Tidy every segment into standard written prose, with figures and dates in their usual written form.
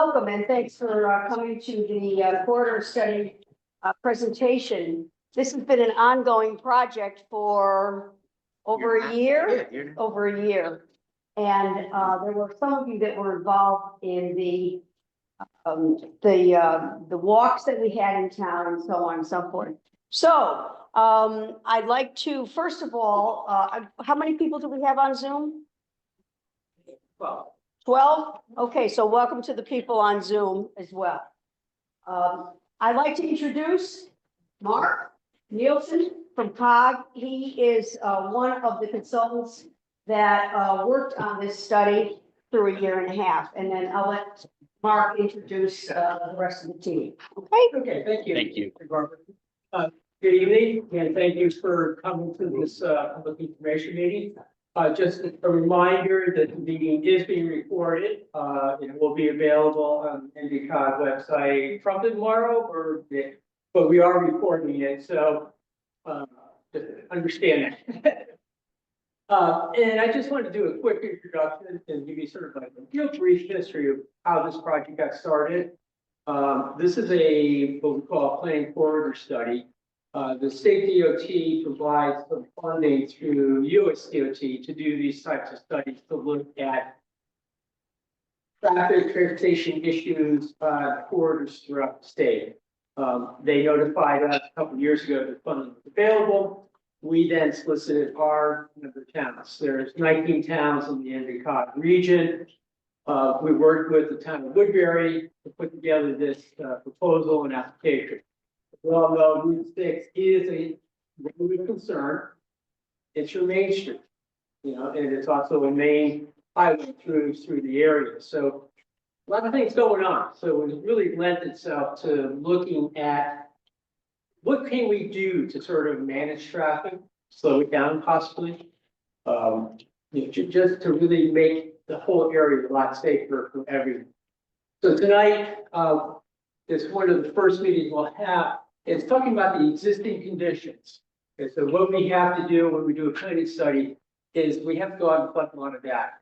Welcome and thanks for coming to the corridor study presentation. This has been an ongoing project for over a year, over a year. And there were some of you that were involved in the walks that we had in town and so on and so forth. So I'd like to, first of all, how many people do we have on Zoom? 12? Okay, so welcome to the people on Zoom as well. I'd like to introduce Mark Nielsen from COG. He is one of the consultants that worked on this study through a year and a half. And then I'll let Mark introduce the rest of the team. Okay? Okay, thank you. Thank you. Good evening, and thank you for coming to this public information meeting. Just a reminder that the meeting is being recorded. It will be available on the NVCOG website probably tomorrow, but we are recording it, so just understand that. And I just wanted to do a quick introduction and give you sort of like a real brief history of how this project got started. This is what we call a planning corridor study. The state DOT provides some funding through US DOT to do these types of studies to look at traffic transportation issues, corridors throughout the state. They notified us a couple of years ago that funding was available. We then solicited our number of towns. There's 19 towns in the NVCOGCT region. We worked with the town of Woodbury to put together this proposal and application. Well, no, Route 6 is a road of concern. It's your main street, and it's also a main highway through the area. So a lot of things going on. So it really lent itself to looking at what can we do to sort of manage traffic, slow it down possibly, just to really make the whole area a lot safer for everyone. So tonight is one of the first meetings we'll have. It's talking about the existing conditions. Okay, so what we have to do when we do a planning study is we have to go out and collect a lot of data.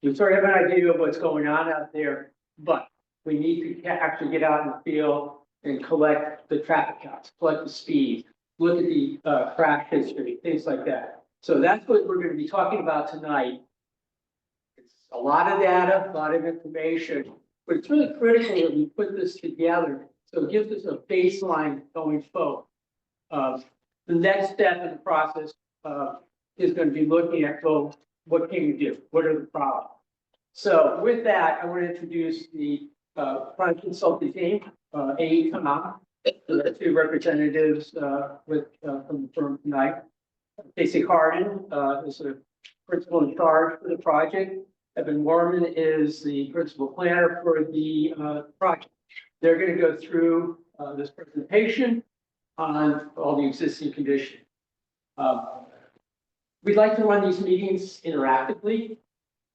We sort of have an idea of what's going on out there, but we need to actually get out in the field and collect the traffic counts, collect the speed, look at the crash history, things like that. So that's what we're going to be talking about tonight. It's a lot of data, a lot of information, but it's really critical that we put this together. So it gives us a baseline going forward. The next step in the process is going to be looking at, so what can we do? What are the problems? So with that, I want to introduce the front consulting team. Come on. The two representatives from the firm tonight. Casey Harden is the principal in charge for the project. Evan Warman is the principal planner for the project. They're going to go through this presentation on all the existing conditions. We'd like to run these meetings interactively.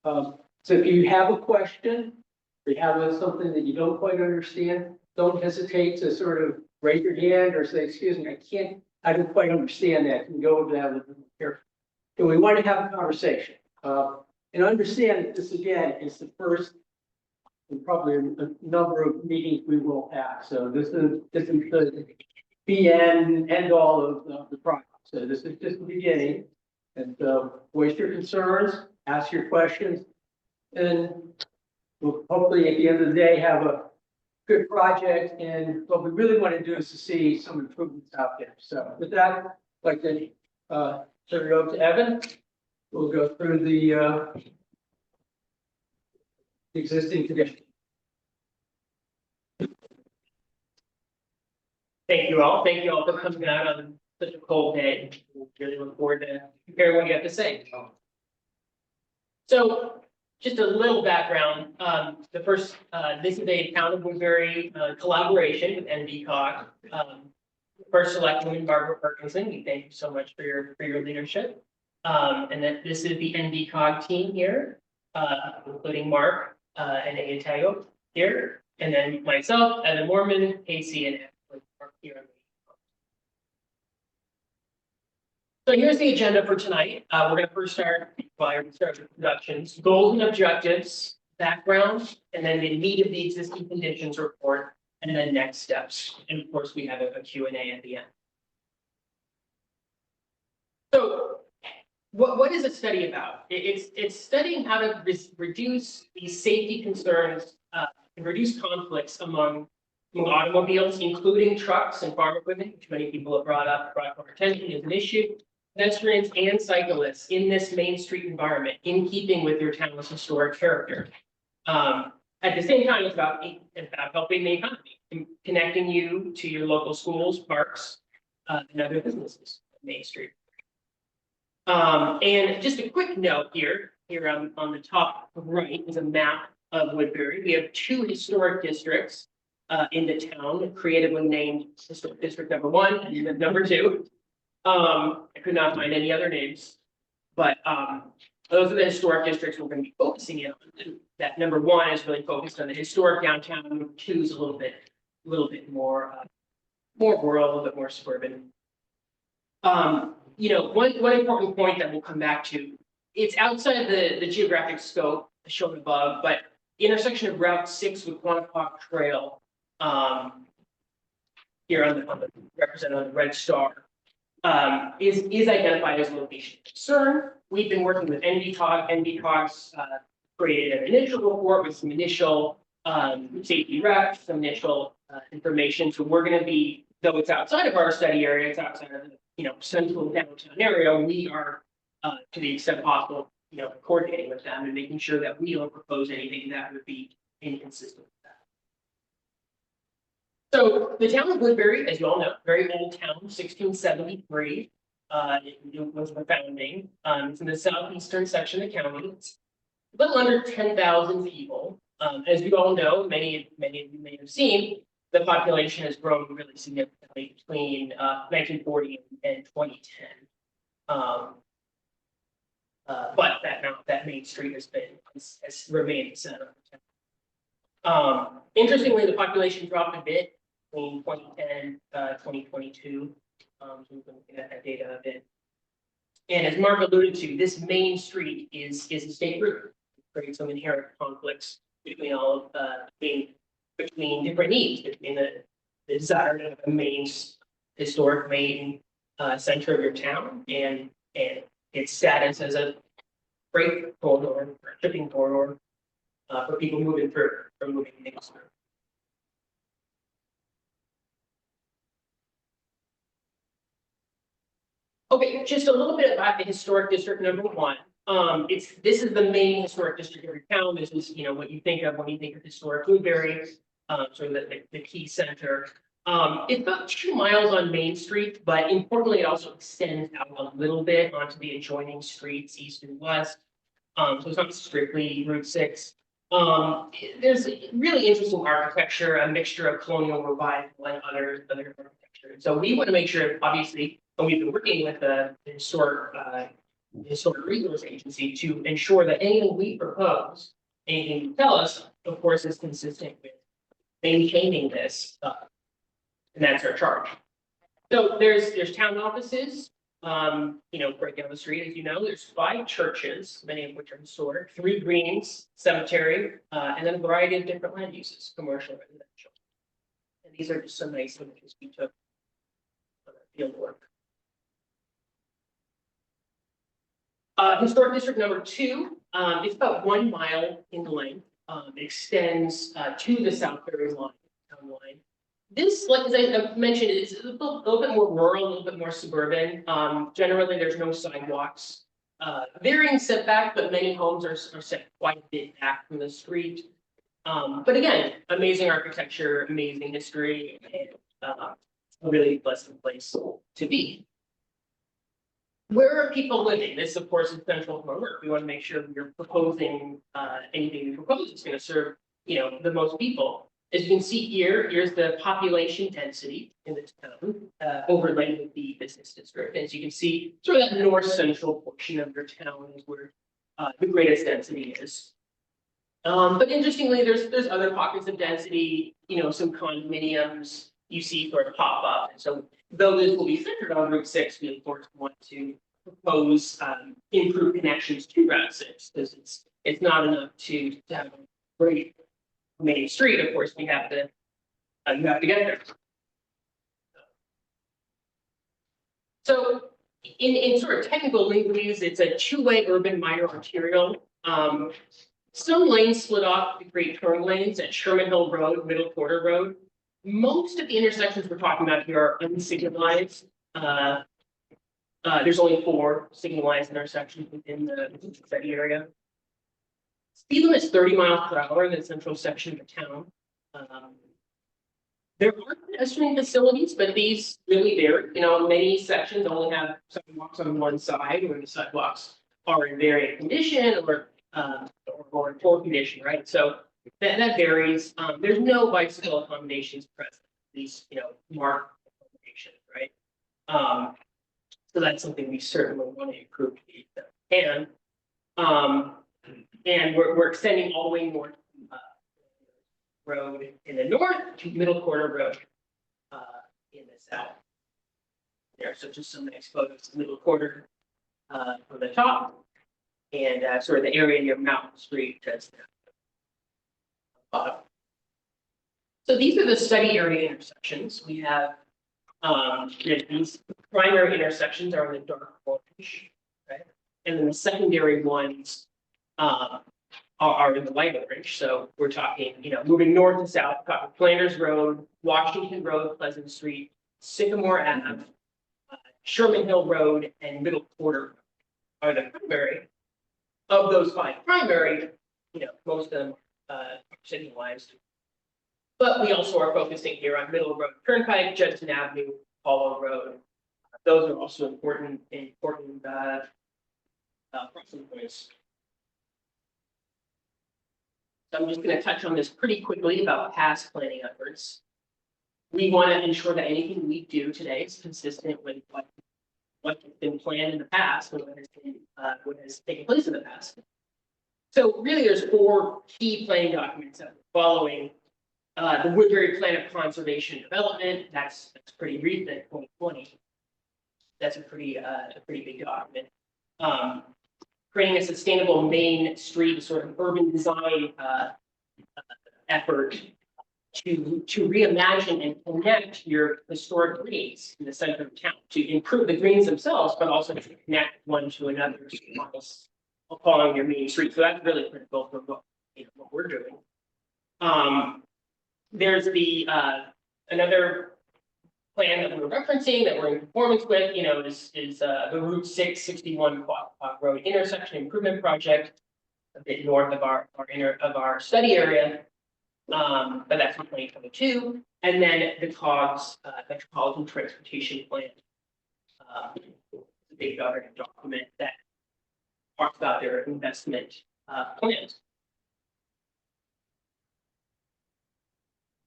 So if you have a question, or you have something that you don't quite understand, don't hesitate to sort of raise your hand or say, excuse me, I don't quite understand that. Can go over that a little bit here. And we want to have a conversation. And understand that this, again, is the first and probably a number of meetings we will have. So this is the end all of the project. So this is just the beginning. And so voice your concerns, ask your questions, and we'll hopefully at the end of the day have a good project. And what we really want to do is to see some improvements out there. So with that, I'd like to turn it over to Evan. We'll go through the existing conditions. Thank you all. Thank you all for coming out on such a cold day. We really look forward to hearing what you have to say. So just a little background. This is a Town of Woodbury collaboration with NVCOGCT. First Selectwoman Barbara Perkinson, we thank you so much for your leadership. And then this is the NVCOGCT team here, including Mark and Naugatuck here, and then myself, Evan Mormon, Casey, and Evan are here. So here's the agenda for tonight. We're going to first start with introductions, goals and objectives, background, and then the meat of the existing conditions report, and then next steps. And of course, we have a Q&A at the end. So what is a study about? It's studying how to reduce these safety concerns and reduce conflicts among automobiles, including trucks and farm equipment, which many people have brought to our attention as an issue, pedestrians and cyclists in this Main Street environment, in keeping with your town's historic character. At the same time, it's about helping the economy, and connecting you to your local schools, parks, and other businesses on Main Street. And just a quick note here on the top right is a map of Woodbury. We have 2 historic districts in the town, creatively named Historic District number 1 and number 2. I could not find any other names, but those are the historic districts we're going to be focusing in on. That number 1 is really focused on the historic downtown. Number 2 is a little bit more rural, a little bit more suburban. You know, one important point that we'll come back to, it's outside the geographic scope shown above, but the intersection of Route 6 with Naugatuck Trail, here on the represented on the red star, is identified as a location of concern. We've been working with NVCOG. NVCOG's created an initial report with some initial safety recs, some initial information. So we're going to be, though it's outside of our study area, it's outside of the central downtown area, we are, to the extent possible, coordinating with them and making sure that we don't propose anything that would be inconsistent with that. So the town of Woodbury, as you all know, very old town, 1673. It was the founding. It's in the southeastern section of the county. It's a little under 10,000 people. As you all know, many of you may have seen, the population has grown really significantly between 1940 and 2010. But that Main Street has remained the center of the town. Interestingly, the population dropped a bit between 2010 2022. So we've been looking at that data a bit. And as Mark alluded to, this Main Street is a state route. It creates some inherent conflicts between all of between different needs, between the desire to have a historic main center of your town and its status as a freight corridor, or shipping corridor for people moving through, or moving things through. Okay, just a little bit about the historic district number 1. This is the main historic district of your town. This is what you think of when you think of historic Woodbury. Sort of the key center. It's about 2 miles on Main Street, but importantly, it also extends out a little bit onto the adjoining streets, east and west. So it's not strictly Route 6. There's really interesting architecture, a mixture of colonial revival and other architecture. So we want to make sure, obviously, when we've been working with the historic resource agency to ensure that anything we propose, anything you tell us, of course, is consistent with maintaining this, and that's our charge. So there's town offices, right down the street, as you know. There's 5 churches, many of which are historic, 3 greens, cemetery, and then a variety of different land uses, commercial, residential. And these are just some nice images we took on our field work. Historic district number 2, it's about 1 mile in length. It extends to the Southbury line, town line. This, like as I mentioned, is a little bit more rural, a little bit more suburban. Generally, there's no sidewalks. Varying setback, but many homes are set quite a bit back from the street. But again, amazing architecture, amazing history, and a really pleasant place to be. Where are people living? This, of course, is central to our work. We want to make sure we're proposing anything we propose is going to serve, the most people. As you can see here, here's the population density in the town, overlaid with the business district. As you can see, sort of that north central portion of your town is where the greatest density is. But interestingly, there's other pockets of density, some condominiums you see sort of pop up. And so though this will be centered on Route 6, we of course want to propose improved connections to Route 6, because it's not enough to have a great main street. Of course, we have to you have to get there. So in sort of technical linguists, it's a two-way urban minor arterial. Some lanes split off to create turn lanes at Sherman Hill Road, Middle Quarter Road. Most of the intersections we're talking about here are unsignalized. There's only 4 signalized intersections within the study area. Speed limit is 30 miles per hour in the central section of the town. There are pedestrian facilities, but these really vary. You know, many sections only have sidewalks on one side, where the sidewalks are in variant condition or in poor condition, right? So that varies. There's no bicycle accommodations present. These, marked accommodations, right? So that's something we certainly want to improve if we can. And we're extending all the way north. Road in the north to Middle Quarter Road in the south. There, so just some nice photos of Middle Quarter from the top, and sort of the area near Mountain Street. So these are the study area intersections. We have these primary intersections are in the dark orange, right? And then the secondary ones are in the light orange. So we're talking, moving north to south, Planters Road, Washington Road, Pleasant Street, Sycamore Ave, Sherman Hill Road, and Middle Quarter are the primary. Of those 5 primary, most of them are signalized. But we also are focusing here on Middle Road, Turnpike, Judson Avenue, Apollo Road. Those are also important crossing points. So I'm just going to touch on this pretty quickly about past planning efforts. We want to ensure that anything we do today is consistent with what has been planned in the past and what has taken place in the past. So really, there's 4 key planning documents that we're following. The Woodbury Plan of Conservation Development, that's pretty recent, 2020. That's a pretty big document. Creating a sustainable main street, sort of urban design effort to reimagine and connect your historic greens in the center of town, to improve the greens themselves, but also to connect one to another along your main street. So that's really critical for what we're doing. There's the another plan that we're referencing that we're in conformance with, is the Route 661 Road intersection improvement project, a bit north of our study area. But that's in 2022, and then the COGS Metropolitan Transportation Plan, the big government document that talks about their investment plans.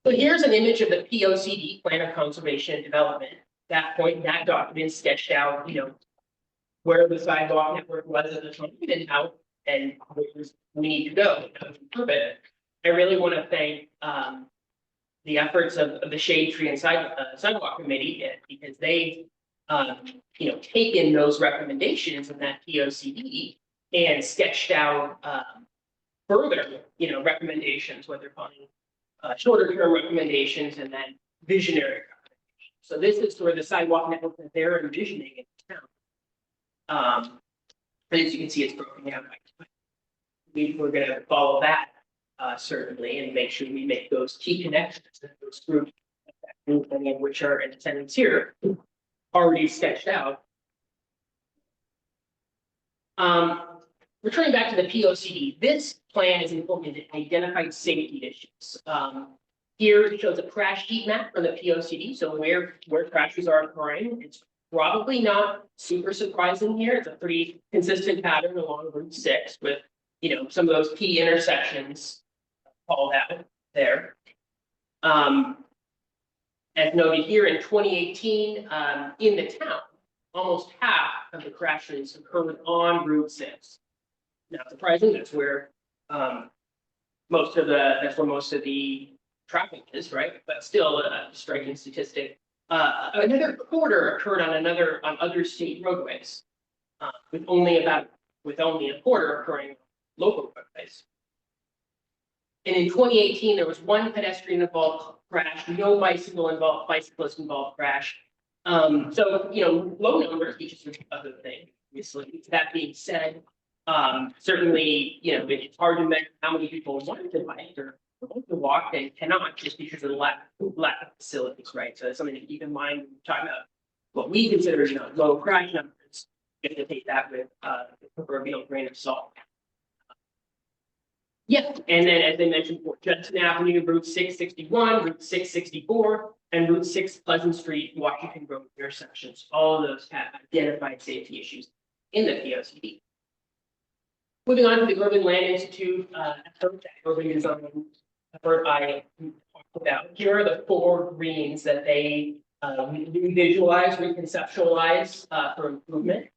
So here's an image of the POCD, Plan of Conservation Development. That document sketched out, where the sidewalk network was at the time and how and where we need to go to improve it. I really want to thank the efforts of the Shade Tree and Sidewalk Committee, because they've taken those recommendations in that POCD and sketched out further recommendations, what they're calling shorter term recommendations and then visionary recommendations. So this is sort of the sidewalk network that they're envisioning in town. And as you can see, it's broken down by we're going to follow that certainly, and make sure we make those key connections that those groups, many of which are in attendance here, already sketched out. Returning back to the POCD, this plan is implemented identified safety issues. Here it shows a crash heat map for the POCD, so where crashes are occurring. It's probably not super surprising here. It's a pretty consistent pattern along Route 6 with some of those key intersections called out there. As noted here in 2018, in the town, almost half of the crashes occurred on Route 6. Not surprising, that's where most of the traffic is, right? But still a striking statistic. Another quarter occurred on other state roadways. with only a quarter occurring local roadways. And in 2018, there was one pedestrian involved crash, no bicyclist involved crash. So, low numbers, which is a good thing, obviously. That being said, certainly, it's hard to measure how many people want to bike or want to walk and cannot just because of the lack of facilities, right? So that's something to keep in mind when we're talking about what we consider, low crash numbers. You have to take that with the proverbial grain of salt. Yeah, and then as I mentioned before, Judson Avenue, Route 661, Route 664, and Route 6 Pleasant Street, Washington Road intersections. All of those have identified safety issues in the POCD. Moving on to the Urban Land Institute effort, that urban design effort I talked about. Here are the 4 greens that they visualize, reconceptualize for improvement.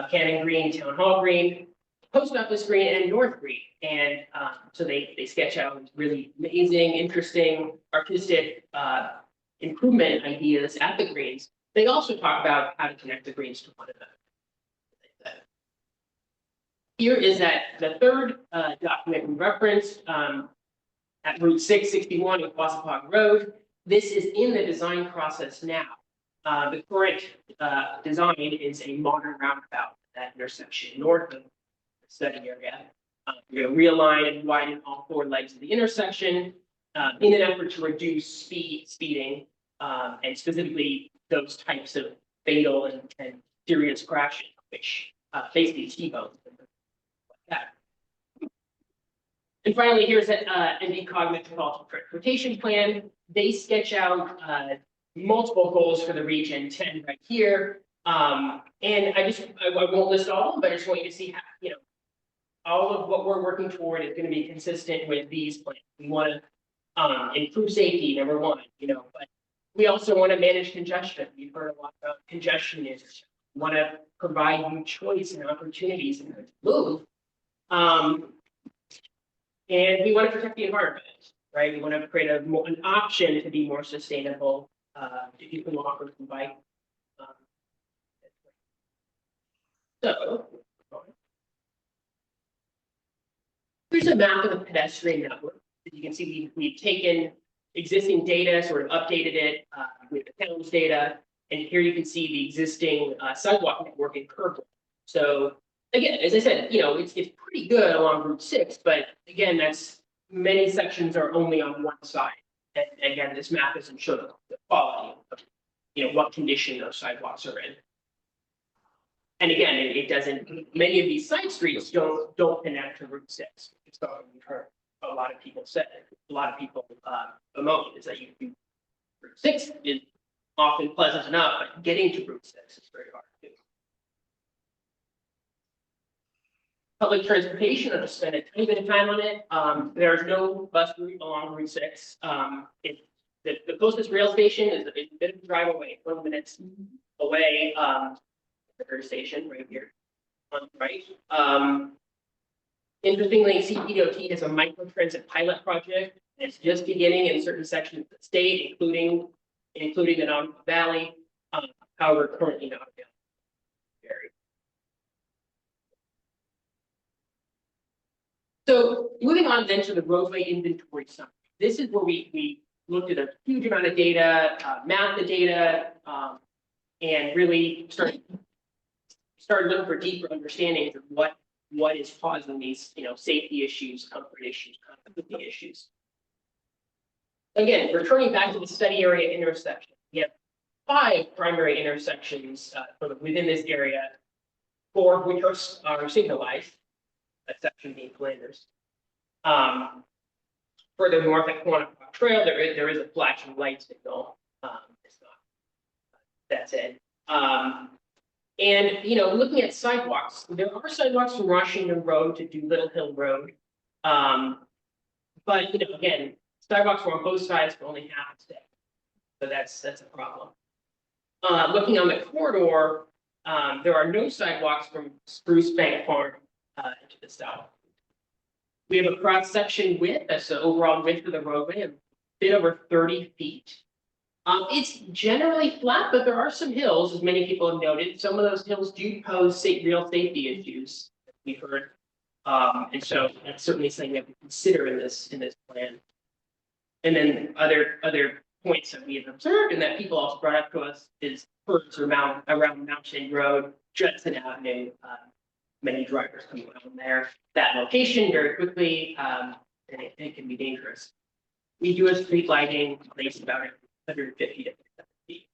Cannon Green, Town Hall Green, Post Office Green, and North Green. And so they sketch out really amazing, interesting, artistic improvement ideas at the greens. They also talk about how to connect the greens to one another. Here is the third document we referenced at Route 661 in Quassapog Road. This is in the design process now. The current design is a modern roundabout at that intersection north of the study area. We're going to realign and widen all 4 legs of the intersection in an effort to reduce speeding, and specifically those types of fatal and serious crashes, which basically T-bones and like that. And finally, here's an NVCOG Metropolitan Transportation Plan. They sketch out multiple goals for the region, 10 right here. And I won't list all of them, but I just want you to see how, all of what we're working toward is going to be consistent with these plans. We want to improve safety, number 1, but we also want to manage congestion. We've heard a lot about congestion issues. We want to provide you choice and opportunities in order to move. And we want to protect the environment, right? We want to create an option to be more sustainable, to people walk or bike. So here's a map of the pedestrian network. As you can see, we've taken existing data, sort of updated it with the town's data, and here you can see the existing sidewalk network in purple. So again, as I said, it's pretty good along Route 6, but again, many sections are only on one side. And again, this map doesn't show the quality of, what condition those sidewalks are in. And again, it doesn't. Many of these side streets don't connect to Route 6. It's something we've heard a lot of people say. A lot of people bemoan is that Route 6 is often pleasant enough, but getting to Route 6 is very hard to do. Public transportation, I'll just spend a tiny bit of time on it. There's no bus route along Route 6. The closest rail station is a bit of a drive away, 12 minutes away. The station right here on the right. Interestingly, CPDOT has a microtransit pilot project. It's just beginning in certain sections of the state, including the Naugatuck+Valley. However, currently not available. So moving on then to the roadway inventory summary. This is where we looked at a huge amount of data, mapped the data, and really started looking for deeper understandings of what is causing these, safety issues, comfort issues, connectivity issues. Again, returning back to the study area intersection, we have 5 primary intersections within this area, 4 of which are signalized. That section being Flanders. Further north at Quantico Trail, there is a flashing light signal. It's not. That's it. And looking at sidewalks, there are sidewalks from Washington Road to Doolittle Hill Road. But again, sidewalks are on both sides for only half a day. So that's a problem. Looking on the corridor, there are no sidewalks from Spruce Bank Farm into the south. We have a cross section width, that's the overall width of the roadway, a bit over 30 feet. It's generally flat, but there are some hills, as many people have noted. Some of those hills do pose real safety issues, we've heard. And so that's certainly something that we consider in this plan. And then other points that we have observed and that people also brought up to us is first around Mountain Road, Judson Avenue. Many drivers come around there. That location very quickly, and it can be dangerous. We do a street lighting placed about 150 to 300 feet.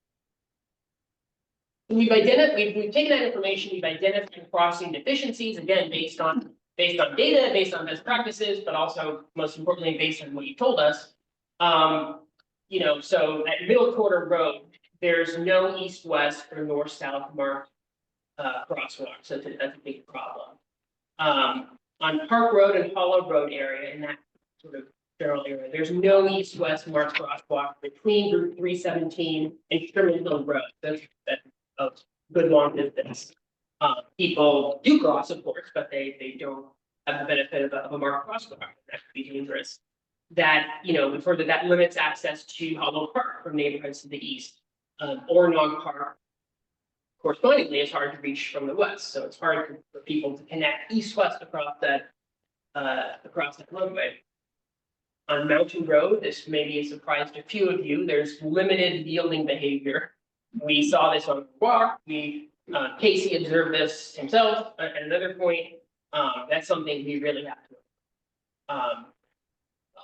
We've taken that information, we've identified crossing deficiencies, again, based on data, based on best practices, but also most importantly, based on what you told us. So at Middle Quarter Road, there's no east-west or north-south marked crosswalk, so that's a big problem. On Park Road and Hollow Road area, in that sort of general area, there's no east-west marked crosswalk between Route 317 and Sherman Hill Road. That's a good long distance. People do cross, of course, but they don't have the benefit of a marked crosswalk. That could be dangerous. That, we've heard that limits access to Hollow Park from neighborhoods to the east, or Nog Park. Correspondingly, it's hard to reach from the west, so it's hard for people to connect east-west across that roadway. On Mountain Road, this may be a surprise to a few of you. There's limited yielding behavior. We saw this on the walk. Casey observed this himself at another point. That's something we really have to.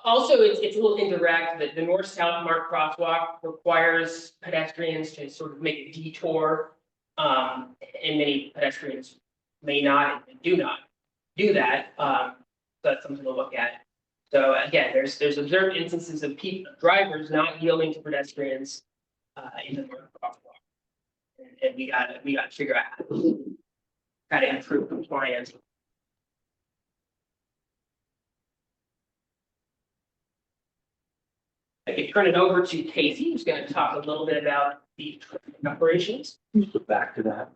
Also, it's a little indirect that the north-south marked crosswalk requires pedestrians to sort of make a detour. And many pedestrians may not and do not do that. So that's something to look at. So again, there's observed instances of drivers not yielding to pedestrians in the north crosswalk, and we got to figure out how to improve compliance. I can turn it over to Casey, who's going to talk a little bit about the operations. Back to that.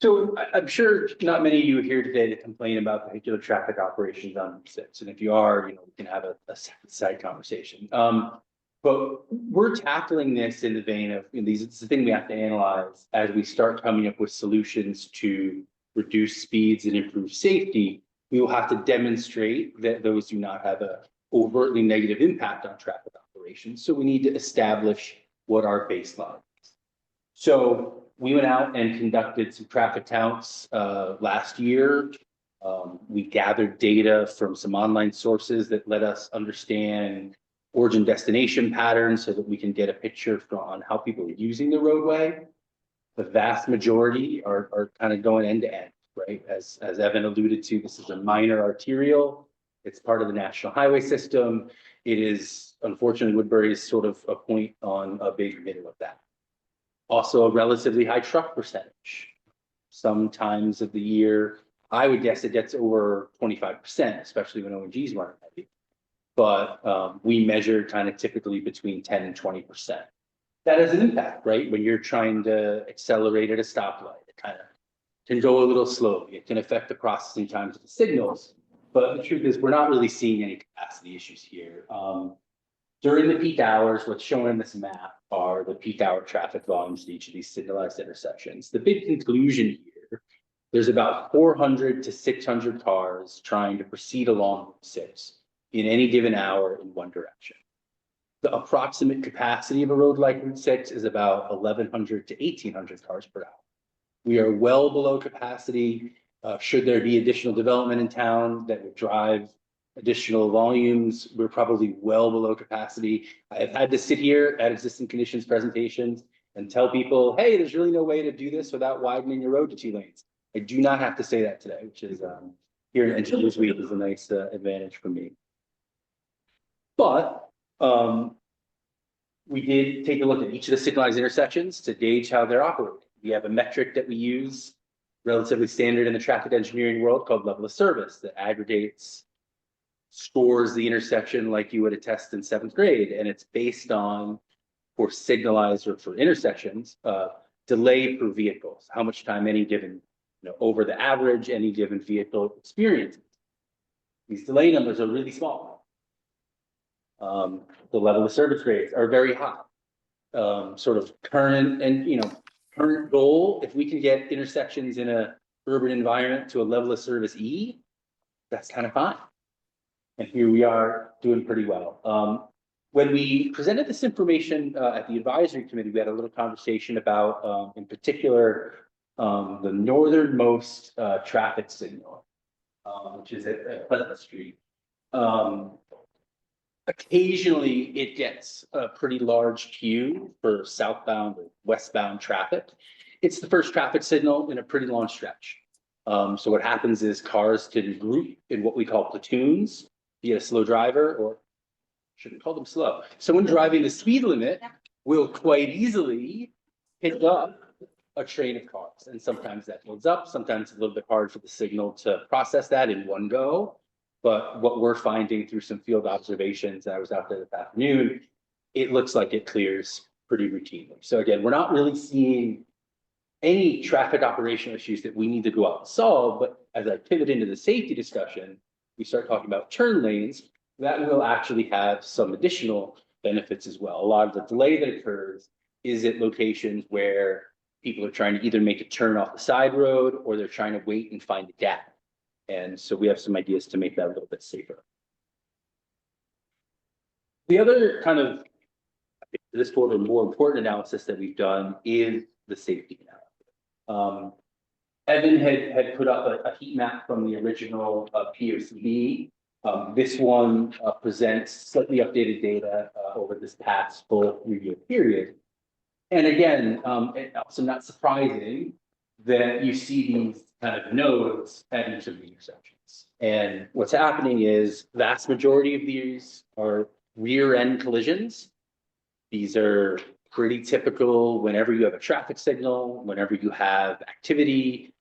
So I'm sure not many of you are here today to complain about particular traffic operations on Route 6. And if you are, we can have a side conversation. But we're tackling this in the vein of it's the thing we have to analyze as we start coming up with solutions to reduce speeds and improve safety. We will have to demonstrate that those do not have a overtly negative impact on traffic operations. So we need to establish what our baseline is. So we went out and conducted some traffic counts last year. We gathered data from some online sources that let us understand origin destination patterns so that we can get a picture on how people are using the roadway. The vast majority are kind of going end to end, right? As Evan alluded to, this is a minor arterial. It's part of the national highway system. It is, unfortunately, Woodbury is sort of a point on a big middle of that. Also a relatively high truck percentage. Some times of the year, I would guess it gets over 25%, especially when ONGs run heavy. But we measure kind of typically between 10 and 20%. That has an impact, right? When you're trying to accelerate at a stoplight, it kind of can go a little slowly. It can affect the processing times of the signals. But the truth is, we're not really seeing any capacity issues here. During the peak hours, what's shown in this map are the peak hour traffic volumes at each of these signalized intersections. The big conclusion here, there's about 400 to 600 cars trying to proceed along Route 6 in any given hour in one direction. The approximate capacity of a road like Route 6 is about 1,100 to 1,800 cars per hour. We are well below capacity. Should there be additional development in town that would drive additional volumes, we're probably well below capacity. I have had to sit here at existing conditions presentations and tell people, hey, there's really no way to do this without widening your road to 2 lanes. I do not have to say that today, which is here in Engineers Week is a nice advantage for me. But we did take a look at each of the signalized intersections to gauge how they're operating. We have a metric that we use, relatively standard in the traffic engineering world, called level of service, that aggregates, scores the intersection like you would a test in 7th grade. And it's based on, for signalized or for intersections, delay per vehicle, how much time any given, over the average, any given vehicle experiences. These delay numbers are really small. The level of service grades are very high. Sort of current and, current goal, if we can get intersections in a urban environment to a level of service E, that's kind of fine. And here we are doing pretty well. When we presented this information at the advisory committee, we had a little conversation about, in particular, the northernmost traffic signal, which is at Pleasant Street. Occasionally, it gets a pretty large queue for southbound or westbound traffic. It's the first traffic signal in a pretty long stretch. So what happens is cars can group in what we call platoons, be it a slow driver, or shouldn't call them slow. Someone driving the speed limit will quite easily pick up a train of cars. And sometimes that builds up, sometimes it's a little bit hard for the signal to process that in one go. But what we're finding through some field observations, I was out there this afternoon, it looks like it clears pretty routinely. So again, we're not really seeing any traffic operational issues that we need to go out and solve. But as I pivot into the safety discussion, we start talking about turn lanes, that will actually have some additional benefits as well. A lot of the delay that occurs is at locations where people are trying to either make a turn off the side road or they're trying to wait and find a gap. And so we have some ideas to make that a little bit safer. The other kind of, this sort of more important analysis that we've done is the safety analysis. Evan had put up a heat map from the original POCD. This one presents slightly updated data over this past full review period. And again, it's also not surprising that you see these kind of nodes at each of the intersections. And what's happening is vast majority of these are rear end collisions. These are pretty typical whenever you have a traffic signal, whenever you have activity,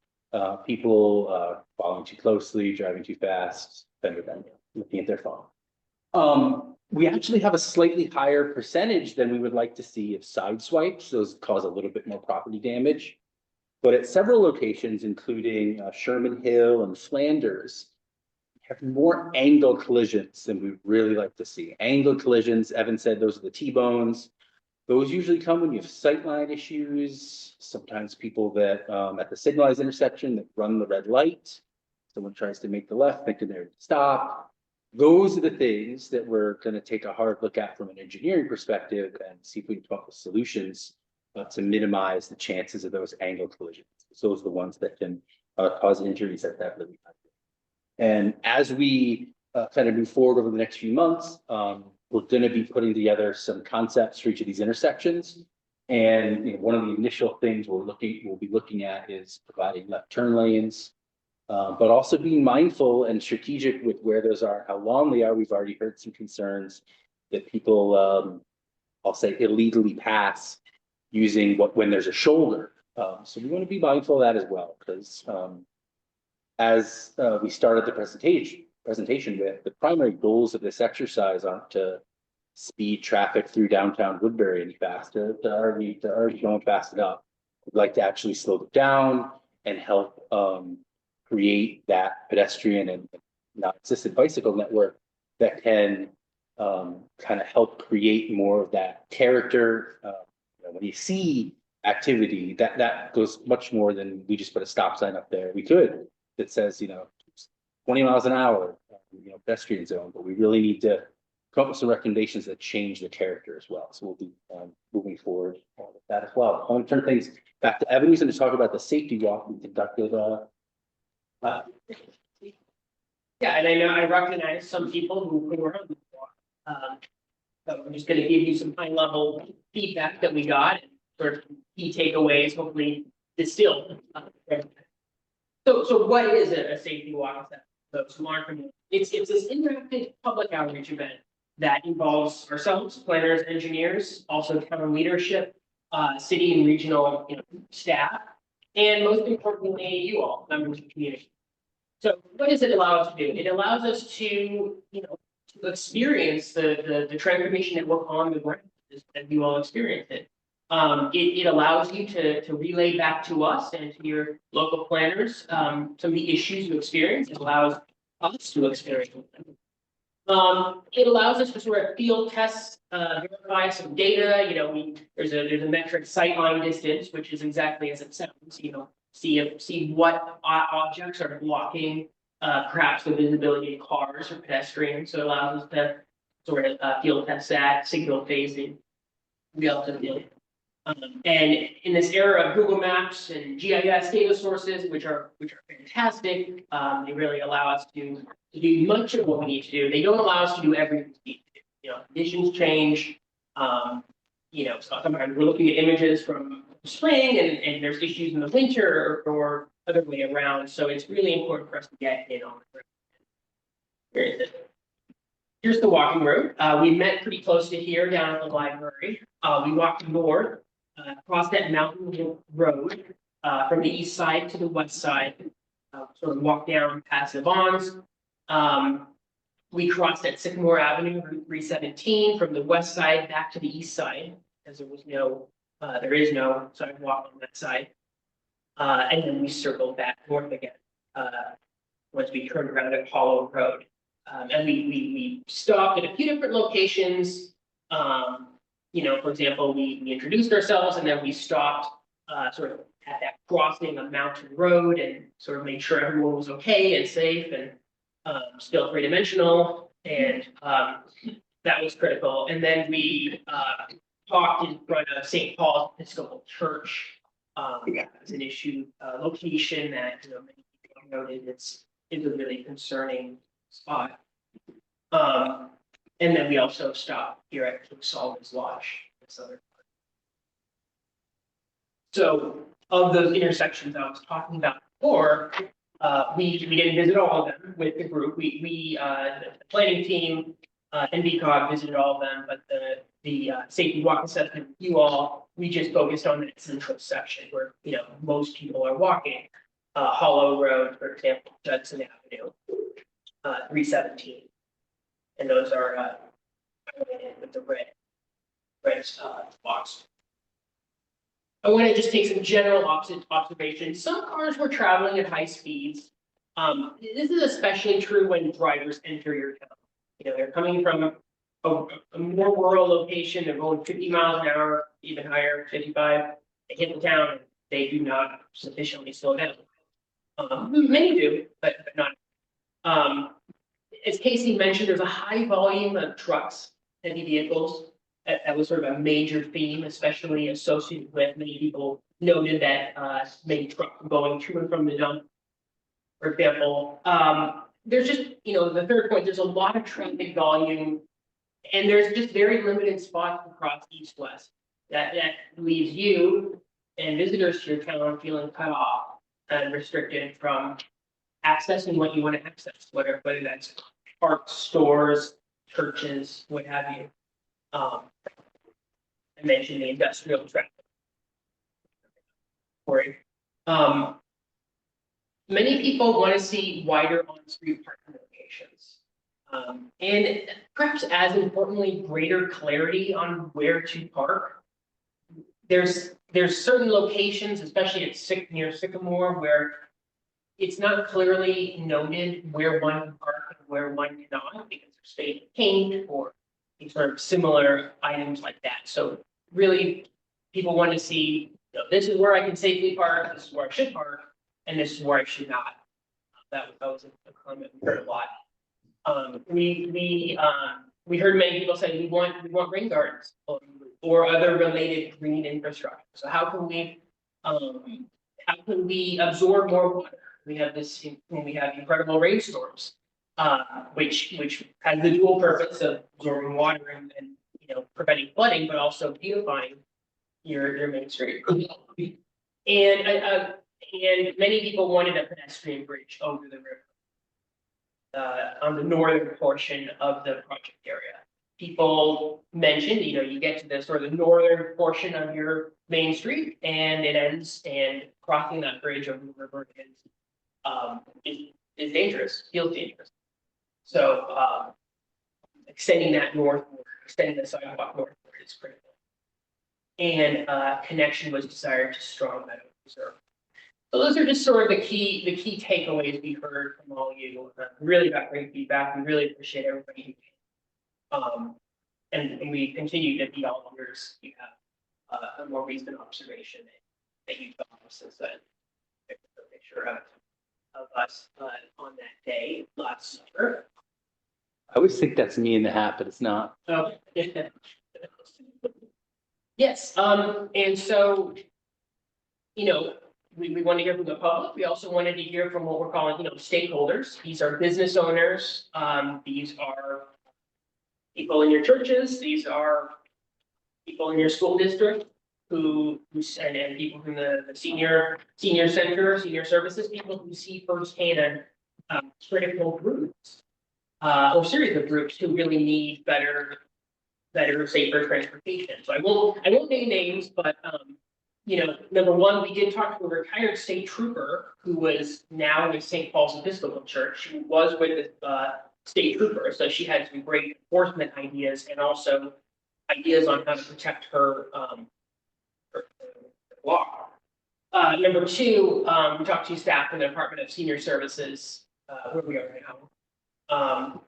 people following too closely, driving too fast, fender bender, looking at their phone. We actually have a slightly higher percentage than we would like to see of side swipes. Those cause a little bit more property damage. But at several locations, including Sherman Hill and Flanders, we have more angle collisions than we really like to see. Angle collisions, Evan said those are the T-bones. Those usually come when you have sightline issues. Sometimes people that at the signalized intersection that run the red light. Someone tries to make the left, thinking they're to stop. Those are the things that we're going to take a hard look at from an engineering perspective and see if we can come up with solutions to minimize the chances of those angle collisions. So those are the ones that can cause injuries at that really high. And as we kind of move forward over the next few months, we're going to be putting together some concepts for each of these intersections. And one of the initial things we'll be looking at is providing left turn lanes, but also being mindful and strategic with where those are, how long they are. We've already heard some concerns that people, I'll say, illegally pass using when there's a shoulder. So we want to be mindful of that as well, because as we started the presentation with, the primary goals of this exercise aren't to speed traffic through downtown Woodbury any faster. They're already going fast enough. We'd like to actually slow them down and help create that pedestrian and non-assisted bicycle network that can kind of help create more of that character. When you see activity, that goes much more than we just put a stop sign up there. We could that says 20 miles an hour, pedestrian zone, but we really need to come up with some recommendations that change the character as well. So we'll be moving forward with that as well. I want to turn things back to Evan. He's going to talk about the safety walk we conducted. Yeah, and I know I recognize some people who were on the walk. So I'm just going to give you some high level feedback that we got and sort of key takeaways, hopefully distilled. So what is a safety walk? Those who aren't familiar, it's this interactive public outreach event that involves ourselves, planners, engineers, also town leadership, city and regional staff, and most importantly, you all, members of the community. So what does it allow us to do? It allows us to, to experience the transformation that we're on the ground, as you all experience it. It allows you to relay back to us and to your local planners some of the issues you experience. It allows us to experience them. It allows us to sort of field test, verify some data, you know, there's a metric sightline distance, which is exactly as it sounds, you know. See what objects are blocking, perhaps the visibility of cars or pedestrians, so it allows us to sort of, field test that, signal phasing, relatively. And in this era of Google Maps and GIS data sources, which are fantastic, they really allow us to do much of what we need to do. They don't allow us to do everything we need to do. You know, conditions change. You know, so sometimes we're looking at images from spring and there's issues in the winter or other way around. So it's really important for us to get in on the road. Where is it? Here's the walking route. We met pretty close to here down at the library. We walked north, across that mountain road, from the east side to the west side. Sort of walked down past the Vons. We crossed at Sycamore Avenue, Route 317, from the west side back to the east side, as there is no sidewalk on that side. And then we circled back north again, once we turned around at Hollow Road. And we stopped at a few different locations. You know, for example, we introduced ourselves and then we stopped, sort of at that crossing of Mountain Road and sort of made sure everyone was okay and safe and still three-dimensional, and that was critical. And then we talked in front of St. Paul's Episcopal Church. As an issue, location that, you know, many people have noted is a really concerning spot. And then we also stopped here at King Solomon's Lodge. This other part. So of those intersections I was talking about before, we didn't visit all of them with the group. The planning team, NVCOG visited all of them, but the safety walk assessment, we just focused on that central section where, you know, most people are walking. Hollow Road, for example, Judson Avenue, 317. And those are highlighted with the red box. I want to just take some general observations. Some cars were traveling at high speeds. This is especially true when drivers enter your town. You know, they're coming from a more rural location, they're going 50 miles an hour, even higher, 55. They hit the town, and they do not sufficiently slow down. Many do, but not. As Casey mentioned, there's a high volume of trucks, heavy vehicles. That was sort of a major theme, especially associated with many people noted that many trucks going to and from the dump. For example, there's just, you know, the third point, there's a lot of traffic volume, and there's just very limited spots across east-west. That leaves you and visitors to your town feeling cut off and restricted from accessing what you want to access, whether that's parks, stores, churches, what have you. I mentioned the industrial traffic. Many people want to see wider on-street parking locations. And perhaps as importantly, greater clarity on where to park. There's certain locations, especially at near Sycamore, where it's not clearly noted where one can park and where one cannot, because there's faded paint or sort of similar items like that. So really, people want to see, you know, this is where I can safely park, this is where I should park, and this is where I should not. That was a comment we heard a lot. We heard many people say we want rain gardens or other related green infrastructure. So how can we absorb more water? We have incredible rainstorms, which has the dual purpose of absorbing water and you know, preventing flooding, but also beautifying your main street. And many people wanted a pedestrian bridge over the river on the northern portion of the project area. People mentioned, you know, you get to the sort of the northern portion of your main street and it ends, and crossing that bridge over the river is dangerous, feels dangerous. So extending that northward, extending the sidewalk northward is critical. And connection was desired to Strong Meadow Reserve. So those are just sort of the key takeaways we heard from all of you. Really got great feedback. We really appreciate everybody who came. And we continue to be all ears. You have a more recent observation that you thought since then. A picture of us on that day last summer. I always think that's me in the hat, but it's not. Oh. Yes, and so, we want to hear from the public. We also wanted to hear from what we're calling, stakeholders. These are business owners. These are people in your churches. These are people in your school district and people from the senior center, senior services, people who see firsthand critical groups or series of groups who really need better, safer transportation. So I won't name names, but number one, we did talk to a retired state trooper who was now with St. Paul's Episcopal Church. She was with the state trooper, so she had some great enforcement ideas and also ideas on how to protect her law. Number two, we talked to staff from the Department of Senior Services, where we are now.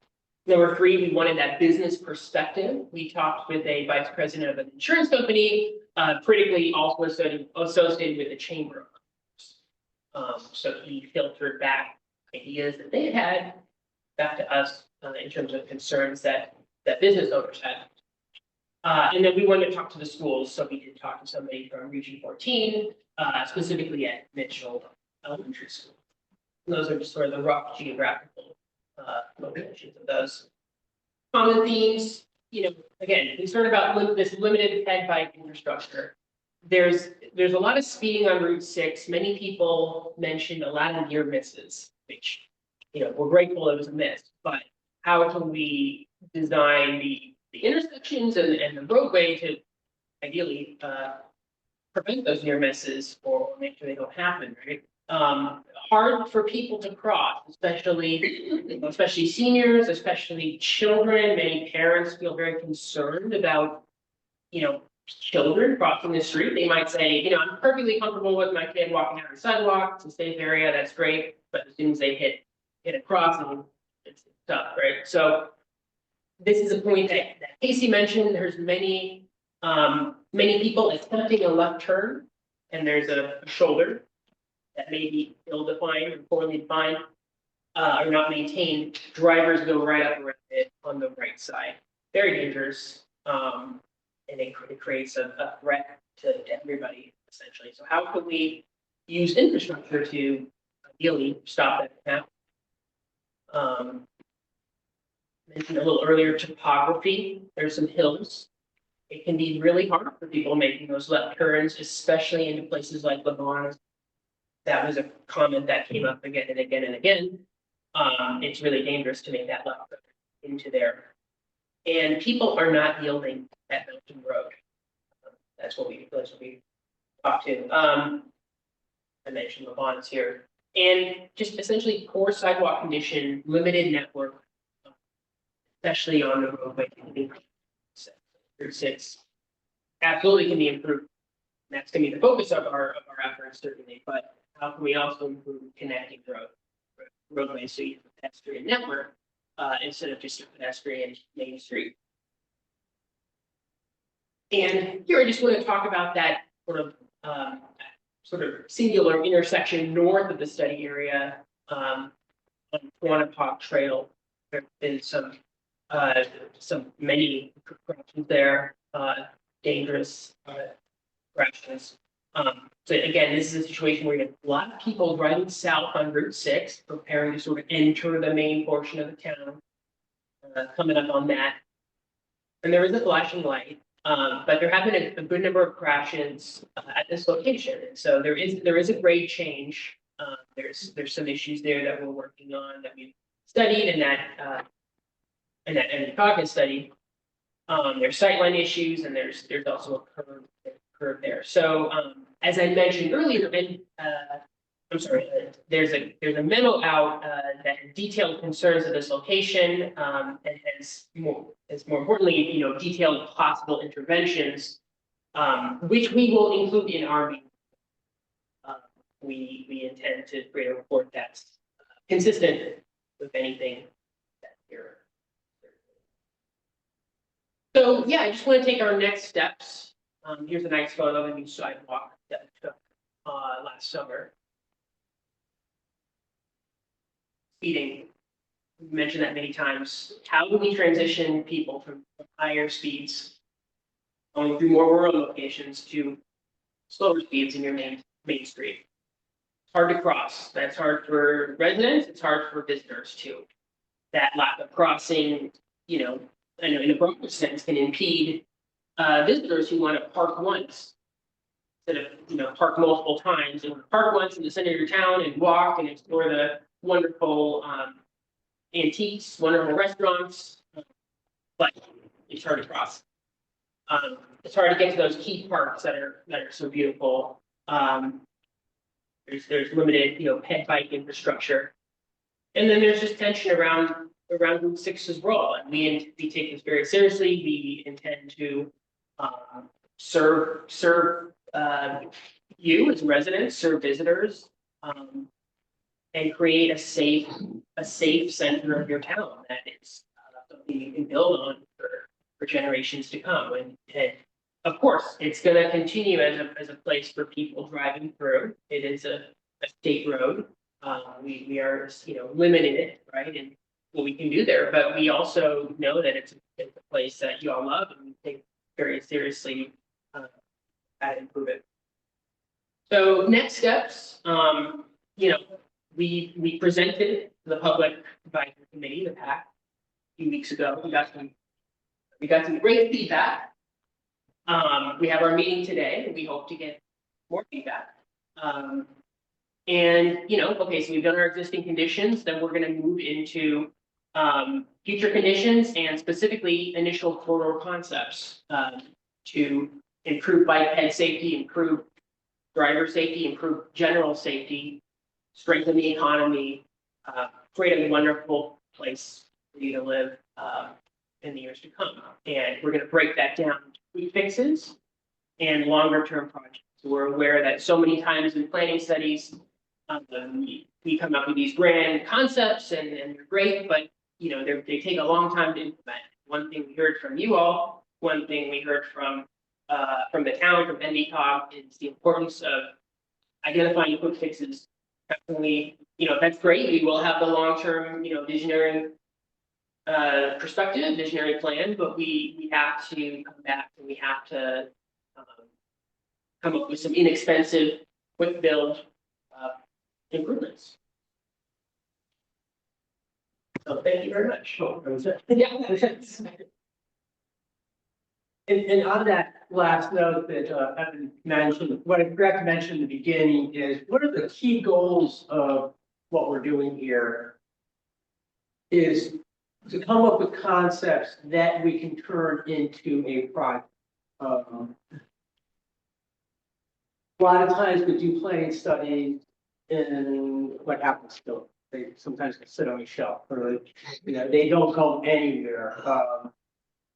Number three, we wanted that business perspective. We talked with a vice president of an insurance company, critically also associated with the Chamber of Commerce. So he filtered back ideas that they had back to us in terms of concerns that business owners had. And then we wanted to talk to the schools, so we did talk to somebody from Region 14, specifically at Mitchell Elementary School. And those are just sort of the rough geographical locations of those. Common themes, again, concern about this limited ped bike infrastructure. There's a lot of speeding on Route 6. Many people mentioned a lot of near misses, which, we're grateful it was a miss, but how can we design the intersections and the roadway to ideally prevent those near misses or make sure they don't happen, right? Hard for people to cross, especially seniors, especially children. Many parents feel very concerned about, children crossing the street. They might say, I'm perfectly comfortable with my kid walking down the sidewalk. It's a safe area, that's great. But as soon as they hit a crossing, it's tough, right? So this is a point that Casey mentioned. There's many people attempting a left turn, and there's a shoulder that may be ill-defined or poorly defined or not maintained. Drivers go right up around it on the right side. Very dangerous, and it creates a threat to everybody, essentially. So how can we use infrastructure to ideally stop that from happening? Mentioned a little earlier, topography. There's some hills. It can be really hard for people making those left turns, especially into places like Lebanon. That was a comment that came up again and again and again. It's really dangerous to make that left turn into there. And people are not yielding at Mountain Road. That's what we talked to. I mentioned Lebanon here. And just essentially poor sidewalk condition, limited network, especially on the roadway. Route 6 absolutely can be improved. That's going to be the focus of our efforts, certainly. But how can we also improve connecting roadways so you have a pedestrian network instead of just a pedestrian main street? And here I just want to talk about that sort of singular intersection north of the study area on Naugatuck Trail. There have been many crashes there, dangerous crashes. So again, this is a situation where you have a lot of people driving south on Route 6, preparing to sort of enter the main portion of the town, coming up on that. And there is a flashing light, but there have been a good number of crashes at this location. And so there is a grade change. There's some issues there that we're working on that we've studied and that NVCOGCT study. There's sightline issues and there's also a curve there. So as I mentioned earlier, and I'm sorry, there's a memo out that has detailed concerns of this location and has more importantly, detailed possible interventions, which we will include in our meeting. we intend to create a report that's consistent with anything that you're. So, yeah, I just want to take our next steps. Here's a nice photo of a new sidewalk that I took last summer. Speeding, we mentioned that many times. How do we transition people from higher speeds going through more rural locations to slower speeds in your main street? It's hard to cross. That's hard for residents. It's hard for visitors too. That lack of crossing, you know, in a broader sense, can impede visitors who want to park once instead of, you know, park multiple times. And park once in the center of your town and walk and explore the wonderful antiques, wonderful restaurants, but it's hard to cross. It's hard to get to those key parks that are so beautiful. There's limited, you know, ped bike infrastructure, and then there's just tension around Route 6's role. And we take this very seriously. We intend to serve you as residents, serve visitors, and create a safe center of your town that is something you can build on for generations to come. And of course, it's going to continue as a place for people driving through. It is a state road. We are, you know, limiting it, right, and what we can do there. But we also know that it's a place that you all love, and we take very seriously how to improve it. So next steps, you know, we presented to the Public Advisory Committee, the PAC, a few weeks ago. We got some great feedback. We have our meeting today, and we hope to get more feedback. And, you know, okay, so we've done our existing conditions, then we're going to move into future conditions and specifically initial corridor concepts to improve bike ped safety, improve driver safety, improve general safety, strengthen the economy, create a wonderful place for you to live in the years to come. And we're going to break that down into quick fixes and longer term projects. We're aware that so many times in planning studies, we come up with these grand concepts and they're great, but you know, they take a long time to implement. One thing we heard from you all, one thing we heard from the town, from NVCOGCT, is the importance of identifying quick fixes. Definitely, you know, that's great. We will have the long-term, you know, visionary perspective, visionary plan, but we have to come back and we have to come up with some inexpensive, quick build improvements. So thank you very much. Yeah. And on that last note that Evan mentioned, what I forgot to mention in the beginning is what are the key goals of what we're doing here is to come up with concepts that we can turn into a project. A lot of times we do planning studies and what happens to them? They sometimes sit on a shelf or, you know, they don't go anywhere.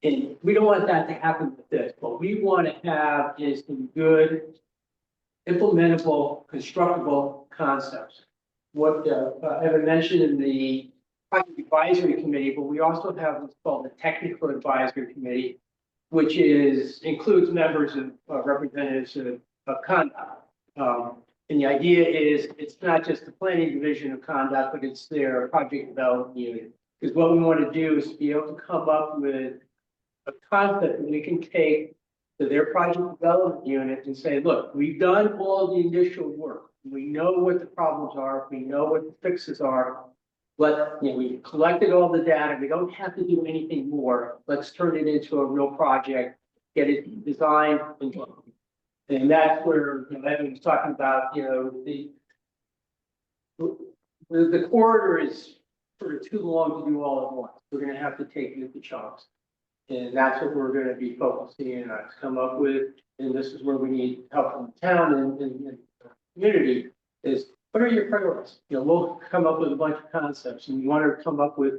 And we don't want that to happen with this. What we want to have is some good, implementable, constructible concepts. What Evan mentioned in the Project Advisory Committee, but we also have what's called the Technical Advisory Committee, which includes members of representatives of conduct. And the idea is it's not just the planning division of conduct, but it's their project development unit. Because what we want to do is be able to come up with a concept that we can take to their project development unit and say, look, we've done all the initial work. We know what the problems are. We know what the fixes are. But you know, we've collected all the data. We don't have to do anything more. Let's turn it into a real project, get it designed. And that's where, you know, Evan was talking about, you know, the corridor is sort of too long to do all at once. We're going to have to take it into chunks. And that's what we're going to be focusing on, to come up with, and this is where we need help from the town and the community, is what are your priorities? You know, we'll come up with a bunch of concepts, and we want to come up with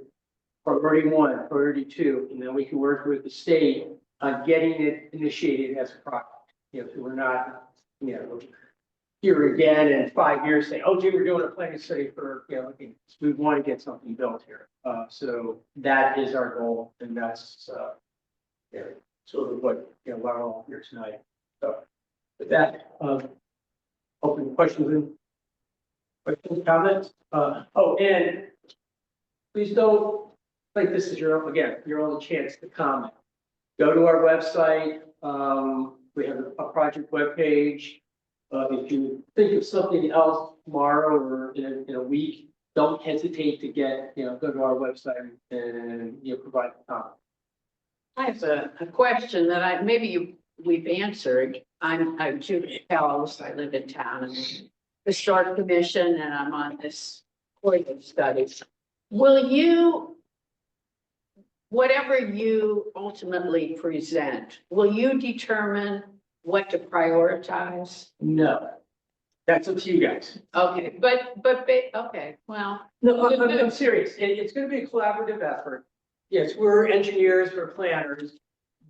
priority 1, priority 2, and then we can work with the state on getting it initiated as a project. You know, so we're not, you know, here again in 5 years, say, oh gee, we're doing a planning study for, we want to get something built here. So that is our goal, and that's, sort of what, why we're all here tonight. So with that, open questions and comments. And please don't think this is your only chance to comment. Go to our website. We have a project webpage. If you think of something else tomorrow or in a week, don't hesitate to go to our website and provide a comment. I have a question that we've answered. I'm Judy Fellows. I live in town and the Historic Commission, and I'm on this Court of Studies. Will you, whatever you ultimately present, will you determine what to prioritize? No, that's up to you guys. Okay, okay, well. No, I'm serious. It's going to be a collaborative effort. Yes, we're engineers, we're planners.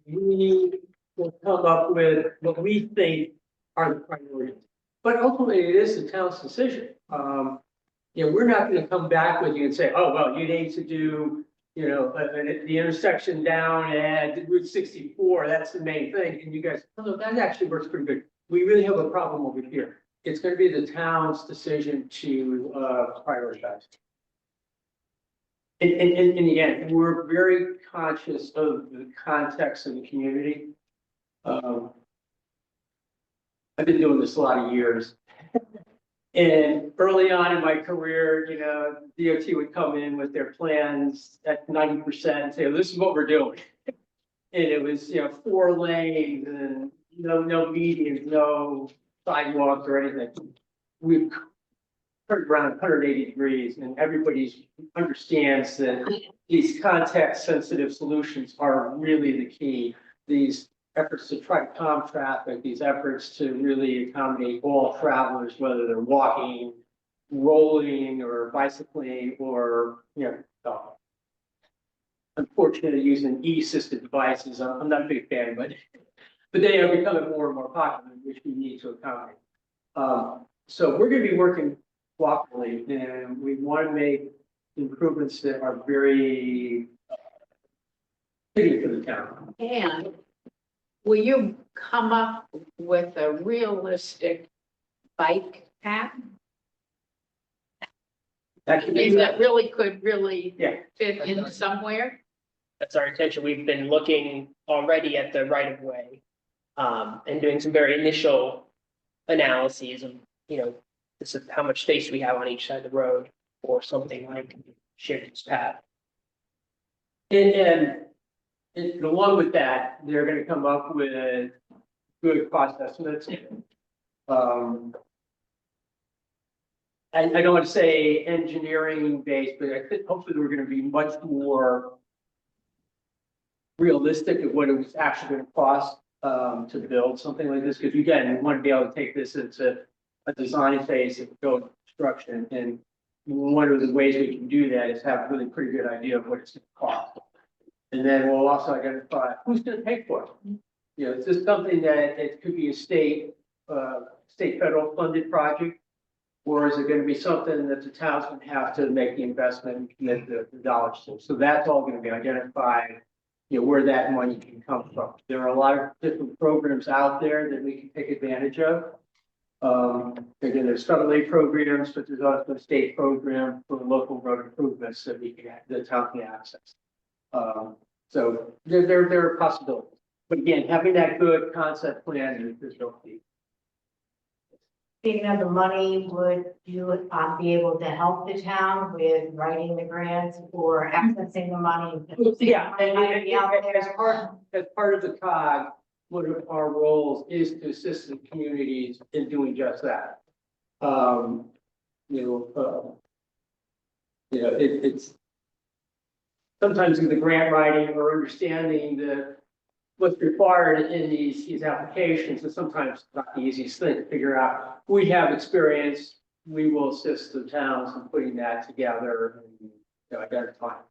We will come up with what we think are the priorities. But ultimately, it is the town's decision. We're not going to come back with you and say, oh, well, you need to do, the intersection down at Route 64. That's the main thing. And you guys, oh, that actually works pretty good. We really have a problem over here. It's going to be the town's decision to prioritize. In the end, we're very conscious of the context of the community. I've been doing this a lot of years. And early on in my career, DOT would come in with their plans at 90% and say, oh, this is what we're doing. And it was, 4 lanes and no medians, no sidewalks or anything. We've turned around 180 degrees, and everybody understands that these context-sensitive solutions are really the key. These efforts to try to calm traffic, these efforts to really accommodate all travelers, whether they're walking, rolling, or bicycling, or unfortunately using e-assisted devices. I'm not a big fan, but they are becoming more and more popular, which we need to accommodate. So we're going to be working cooperatively, and we want to make improvements that are very fitting for the town. And will you come up with a realistic bike path? That really could fit in somewhere? That's our intention. We've been looking already at the right of way, and doing some very initial analyses of, this is how much space we have on each side of the road or something like shared use path. And along with that, they're going to come up with good cost estimates. I don't want to say engineering based, but I think hopefully we're going to be much more realistic of what it was actually going to cost to build something like this. Because again, we want to be able to take this into a design phase of build construction. And one of the ways we can do that is have a really pretty good idea of what it's going to cost. And then we'll also identify who's going to pay for it. Is this something that it could be a state federal funded project? Or is it going to be something that the town's going to have to make the investment and commit the dollars to? So that's all going to be identified, where that money can come from. There are a lot of different programs out there that we can take advantage of. Again, there's federal aid programs, but there's also a state program for local road improvements that the town can access. So there are possibilities. But again, having that good concept plan is real key. Speaking of the money, would you be able to help the town with writing the grants or accessing the money? Yeah, as part of the COG, one of our roles is to assist the communities in doing just that. It's sometimes in the grant writing or understanding what's required in these applications is sometimes not the easiest thing to figure out. We have experience. We will assist the towns in putting that together and identifying.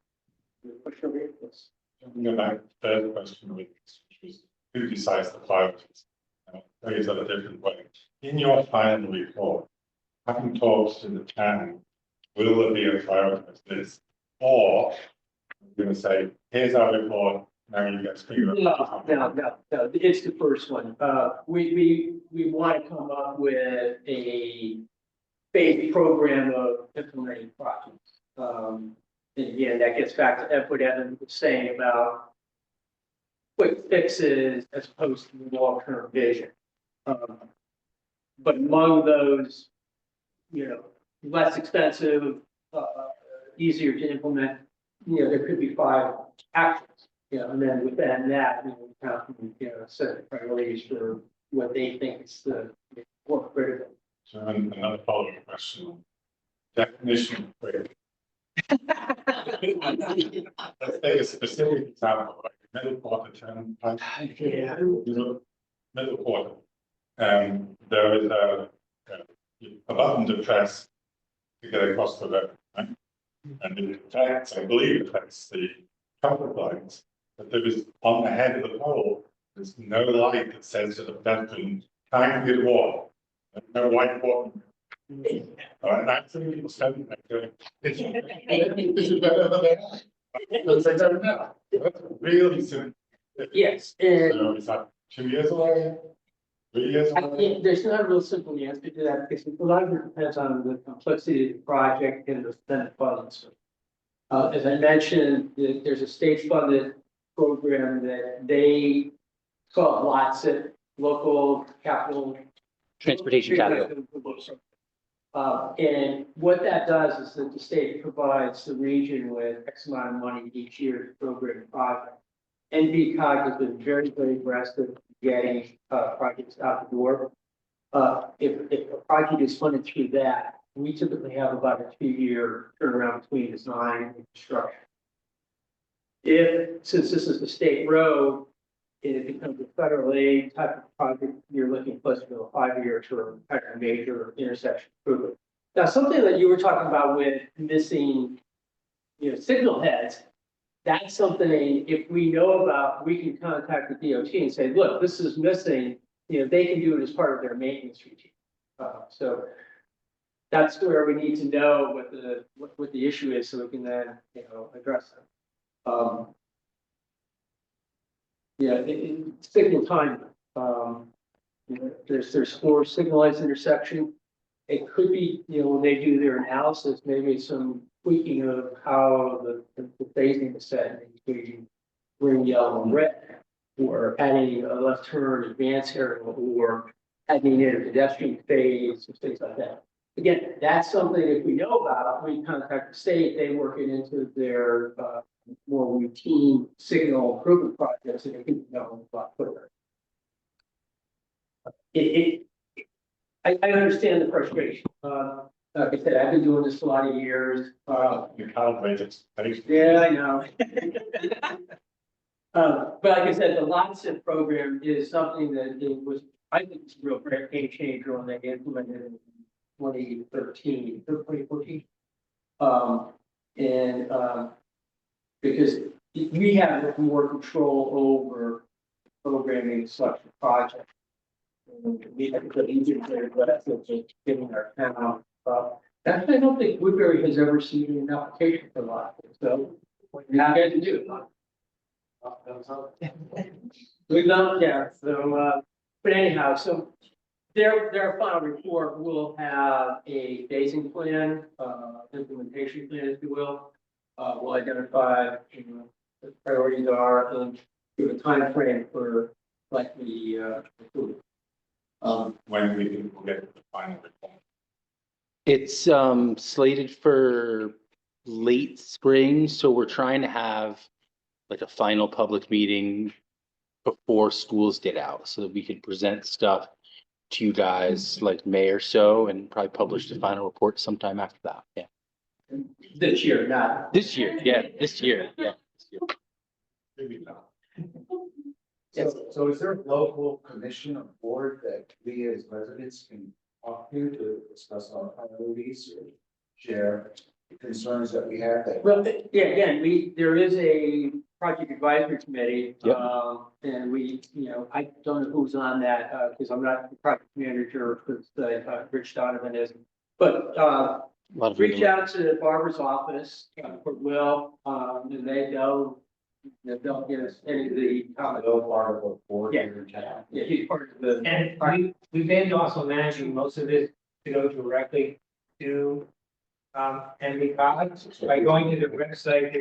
My third question was, who decides the priorities? phrase it a different way. In your final report, having talked to the town, will there be a prioritized list? Or you're going to say, here's our report, now you guys figure it out. No, it's the first one. We want to come up with a phased program of implementing projects. And again, that gets back to what Evan was saying about quick fixes as opposed to the long-term vision. But among those, less expensive, easier to implement, there could be 5 actions. And then within that, we have, set priorities for what they think is the more critical. So another follow-up question. Definition of quick. Let's take a specific example, like middle quarter term. Yeah. Middle quarter. There is a button to press to get across the road, right? And it affects, I believe it affects the traffic lights, but there is on the head of the pole, there's no light that says to the pedestrian, time to walk. No white button. All right, that's the people saying that. This is better than that. Because I don't know. That's really soon. Yes, and So is that 2 years away? 3 years I away? think there's not a real simple answer to that, because a lot of it depends on the complexity of the project and the funds. As I mentioned, there's a state-funded program that they call LOTS, local capital. Transportation capital. And what that does is that the state provides the region with X amount of money each year to program a project. NVCOG has been very, very aggressive in getting projects out the door. If a project is funded through that, we typically have about a 2-year turnaround between design and construction. Since this is the state road, it becomes a federal aid type of project, you're looking closer to a 5-year term, kind of major intersection improvement. Now, something that you were talking about with missing, signal heads, that's something, if we know about, we can contact the DOT and say, look, this is missing, they can do it as part of their maintenance routine. So that's where we need to know what the issue is, so we can then, address them. Signal time. There's 4 signalized intersection. It could be, when they do their analysis, maybe some tweaking of how the phasing is set, including green, yellow, and red, or adding a left turn advance area, or adding in a pedestrian phase, and things like that. Again, that's something if we know about, we contact the state, they work it into their more routine signal improvement projects, and they can know a lot quicker. I understand the frustration. Like I said, I've been doing this a lot of years. You calibrate it. Yeah, I know. But like I said, the LOTS program is something that it was, I think it's a real great game changer when they implemented it in 2013, 2014. Because we have more control over programming such a project. We have to easier to getting our town. Actually, I don't think Woodbury has ever seen an application for that. So what you guys do? We've done, yeah. So, but anyhow, so their final report will have a phasing plan, implementation plan, if you will. We'll identify what the priorities are and give a time frame for likely approval. When we think we'll get the final report. It's slated for late spring, so we're trying to have like a final public meeting before schools get out, so that we can present stuff to you guys like May or so, and probably publish the final report sometime after that. Yeah. This year, not. This year, yeah, this year, yeah. This year. Maybe not. So is there a local commission or board that we as residents can talk to discuss our priorities or share the concerns that we have that? Well, yeah, again, there is a project advisory committee. Yep. And we, I don't know who's on that, because I'm not the project manager, because Rich Donovan is. But, A lot of reach out to Barbara's office, for Will, and they'll give us any of the comments. No part of the board Yeah. here in town. Yeah, he's part of the. And we've been also managing most of this to go directly to NVCOGCT. By going to the website,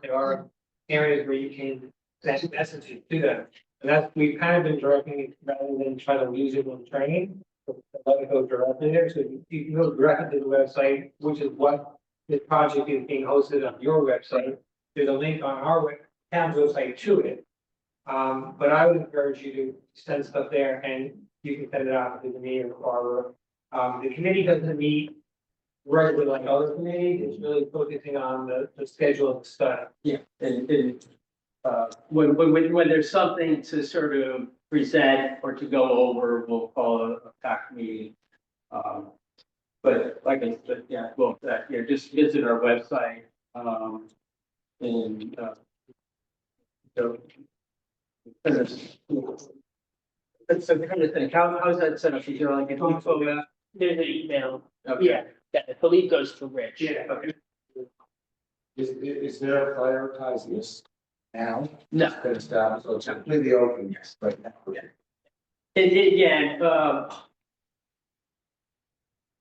there are areas where you can send messages to them. And that's, we've kind of been directing it rather than try to use it in training. Let it go directly there, so you can go directly to the website, which is what this project is being hosted on your website. There's a link on our town's website to it. But I would encourage you to send stuff there and you can send it out to me or Barbara. The committee doesn't meet regularly like other committees, it's really focusing on the schedule of the study. Yeah, and when there's something to sort of present or to go over, we'll call a PAC meeting. But like I said, yeah, well, just visit our website, and, so. That's the kind of thing, how's that set up? Is there like an info? There's an email. Okay. Yeah, that I believe goes to Rich. Yeah, okay. Is there prioritizing this now? No. It's been established, so it's completely open, yes, right now. And again,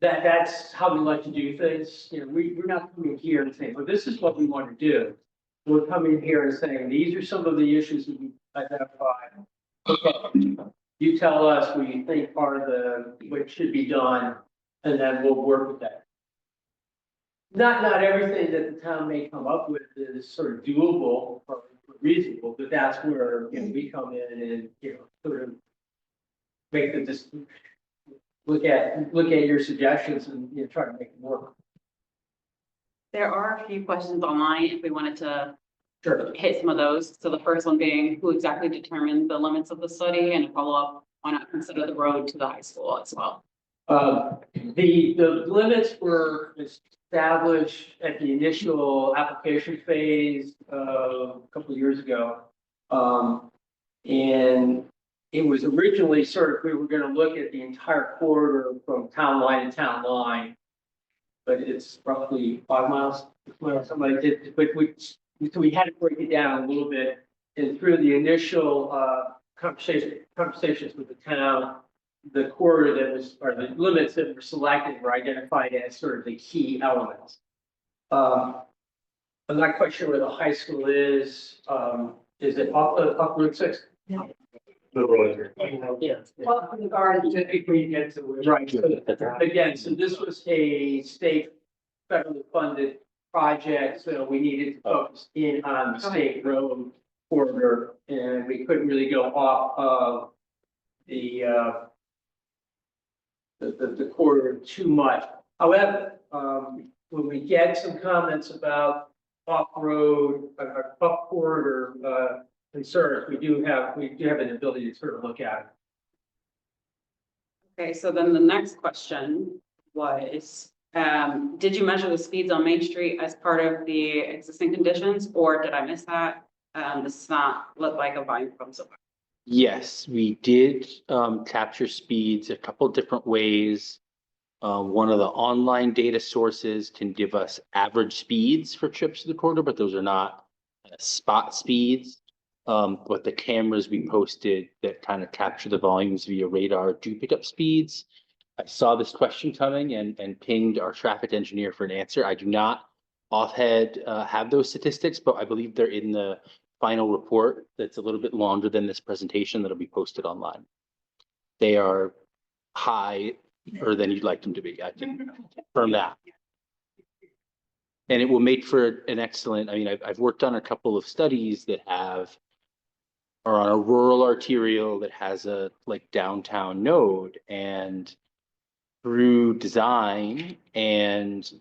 that's how we like to do things. We're not coming here and saying, well, this is what we want to do. We're coming here and saying, these are some of the issues that we identified. Okay. You tell us what you think are what should be done, and then we'll work with that. Not everything that the town may come up with is sort of doable or reasonable, but that's where, we come in and, sort of make look at your suggestions and, try to make it work. There are a few questions online if we wanted to Sure. hit some of those. So the first one being, who exactly determined the limits of the study, and a follow-up, why not consider the road to the high school as well? The limits were established at the initial application phase a couple of years ago. And it was originally sort of, we were gonna look at the entire corridor from town line to town line. But it's roughly 5 miles, 6 miles, something like that. But so we had to break it down a little bit. And through the initial conversations with the town, the corridor that was, or the limits that were selected were identified as sort of the key elements. I'm not quite sure where the high school is. Is it up Route 6? Yeah. Well, in the garden, typically you get to. Right. So, again, so this was a state federally funded project, so we needed to focus in on the state road corridor, and we couldn't really go off of the corridor too much. However, when we get some comments about off-road, off corridor, concerns, we do have an ability to sort of look at it. Okay, so then the next question was, did you measure the speeds on Main Street as part of the existing conditions, or did I miss that? This does not look like a volume proposal. Yes, we did capture speeds a couple different ways. One of the online data sources can give us average speeds for trips to the corridor, but those are not spot speeds. But the cameras we posted that kind of capture the volumes via radar do pick up speeds. I saw this question coming and pinged our traffic engineer for an answer. I do not offhand have those statistics, but I believe they're in the final report that's a little bit longer than this presentation that'll be posted online. They are higher than you'd like them to be. I can confirm that. And it will make for an excellent, I mean, I've worked on a couple of studies that are on a rural arterial that has a like downtown node, and through design and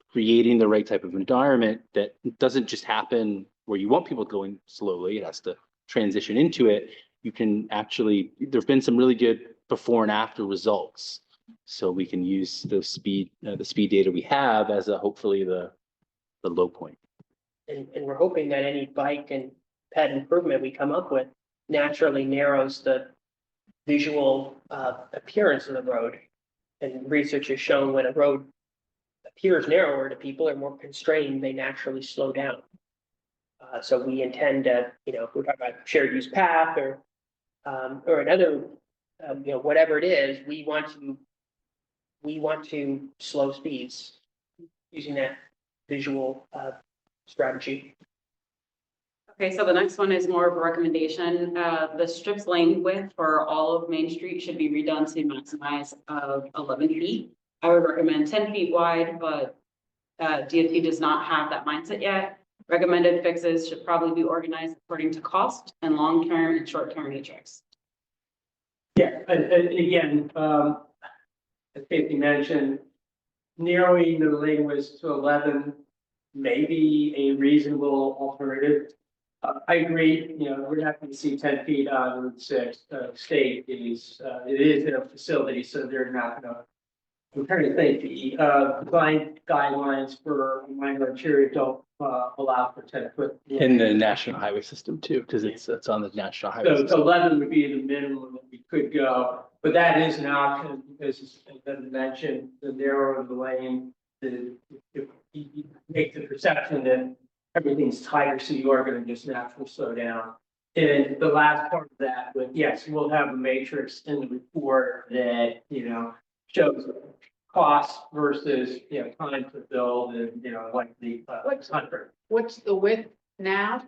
creating the right type of environment that doesn't just happen where you want people going slowly, it has to transition into it. You can actually, there've been some really good before and after results. So we can use the speed data we have as hopefully the low point. And we're hoping that any bike and pet improvement we come up with naturally narrows the visual appearance of the road. And research has shown when a road appears narrower to people or more constrained, they naturally slow down. So we intend to, if we're talking about shared use path or another, whatever it is, we want to slow speeds using that visual strategy. Okay, so the next one is more of a recommendation. The strips lane width for all of Main Street should be redone to maximize of 11 feet. I would recommend 10 feet wide, but DOT does not have that mindset yet. Recommended fixes should probably be organized according to cost and long-term and short-term matrix. Yeah, and again, as Casey mentioned, narrowing the lane was to 11 may be a reasonable alternative. I agree, we're not going to see 10 feet on Route 6. State is, it is in a facility, so they're not going to. I'm trying to think, the design guidelines for minor arterial don't allow for 10-foot. In the national highway system too, because it's on the national highway. So system. 11 would be the minimum that we could go, but that is an option because, as I mentioned, the narrower the lane, if you make the perception that everything's tighter, so you are going to just naturally slow down. And the last part of that, but yes, we'll have a matrix in the report that, shows cost versus, time to build and, like the, hundred. What's the width now?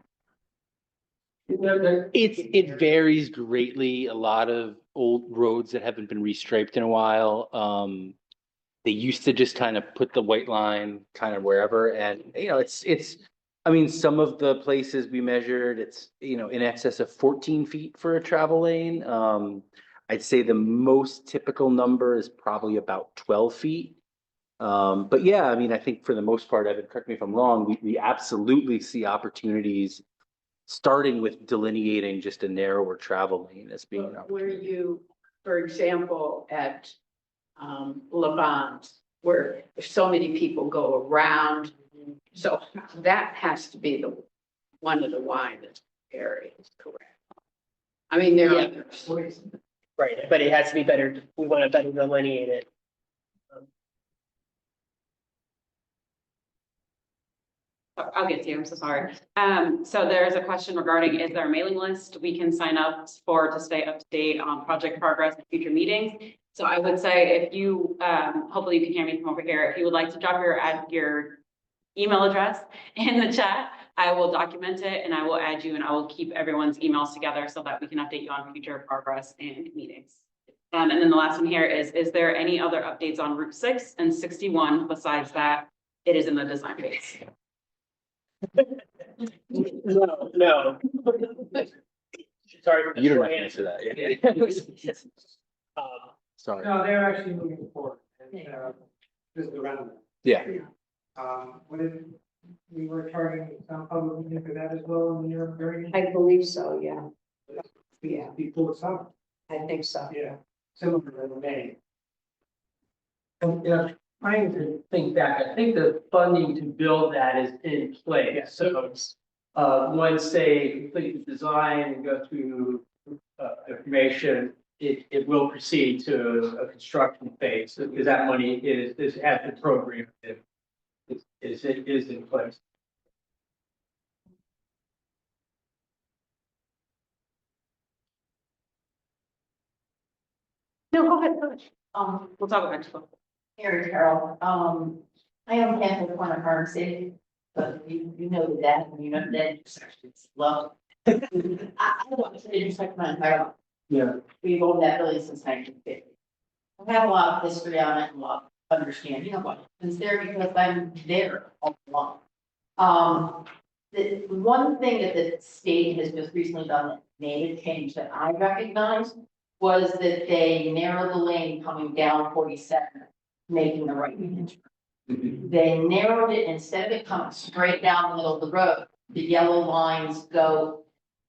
It varies greatly. A lot of old roads that haven't been restriped in a while. They used to just kind of put the white line kind of wherever, and I mean, some of the places we measured, it's in excess of 14 feet for a travel lane. I'd say the most typical number is probably about 12 feet. But yeah, I mean, I think for the most part, Evan, correct me if I'm wrong, we absolutely see opportunities starting with delineating just a narrower travel lane as being an Where opportunity. you, for example, at Levant, where so many people go around. So that has to be one of the widest areas, correct? I mean, there are Yeah. others. Right, but it has to be better. We want to better delineate it. I'll get to you, I'm so sorry. So there's a question regarding, is there a mailing list we can sign up for to stay up to date on project progress and future meetings? So I would say if you, hopefully you can hear me from over here, if you would like to drop your email address in the chat, I will document it and I will add you and I will keep everyone's emails together so that we can update you on future progress and meetings. And then the last one here is there any other updates on Route 6 and 61 besides that it is in the design phase? No. Sorry. for the You don't short have to answer answer. that. Sorry. No, they're actually moving forward. And, just around. Yeah. When we were targeting some public meeting for that as well in your very. I believe so, yeah. Yeah, Before summer, I think so. yeah, similar to May. And, trying to think back, I think the funding to build that is in place, so. Once they complete the design and go through, information, it will proceed to a construction phase, because that money is at the program, it is in place. No, go ahead. We'll talk about next one. Mary Carol, I own half of one of Farm City, but you know that, and you know that it's love. I want to intersect my entire life. Yeah. We've owned that building since 1950. I have a lot of history on it and a lot of understanding of what is there because I'm there all along. The one thing that the state has just recently done that made a change that I recognize was that they narrowed the lane coming down 47, making the right hand turn. They narrowed it, instead of it coming straight down the middle of the road, the yellow lines go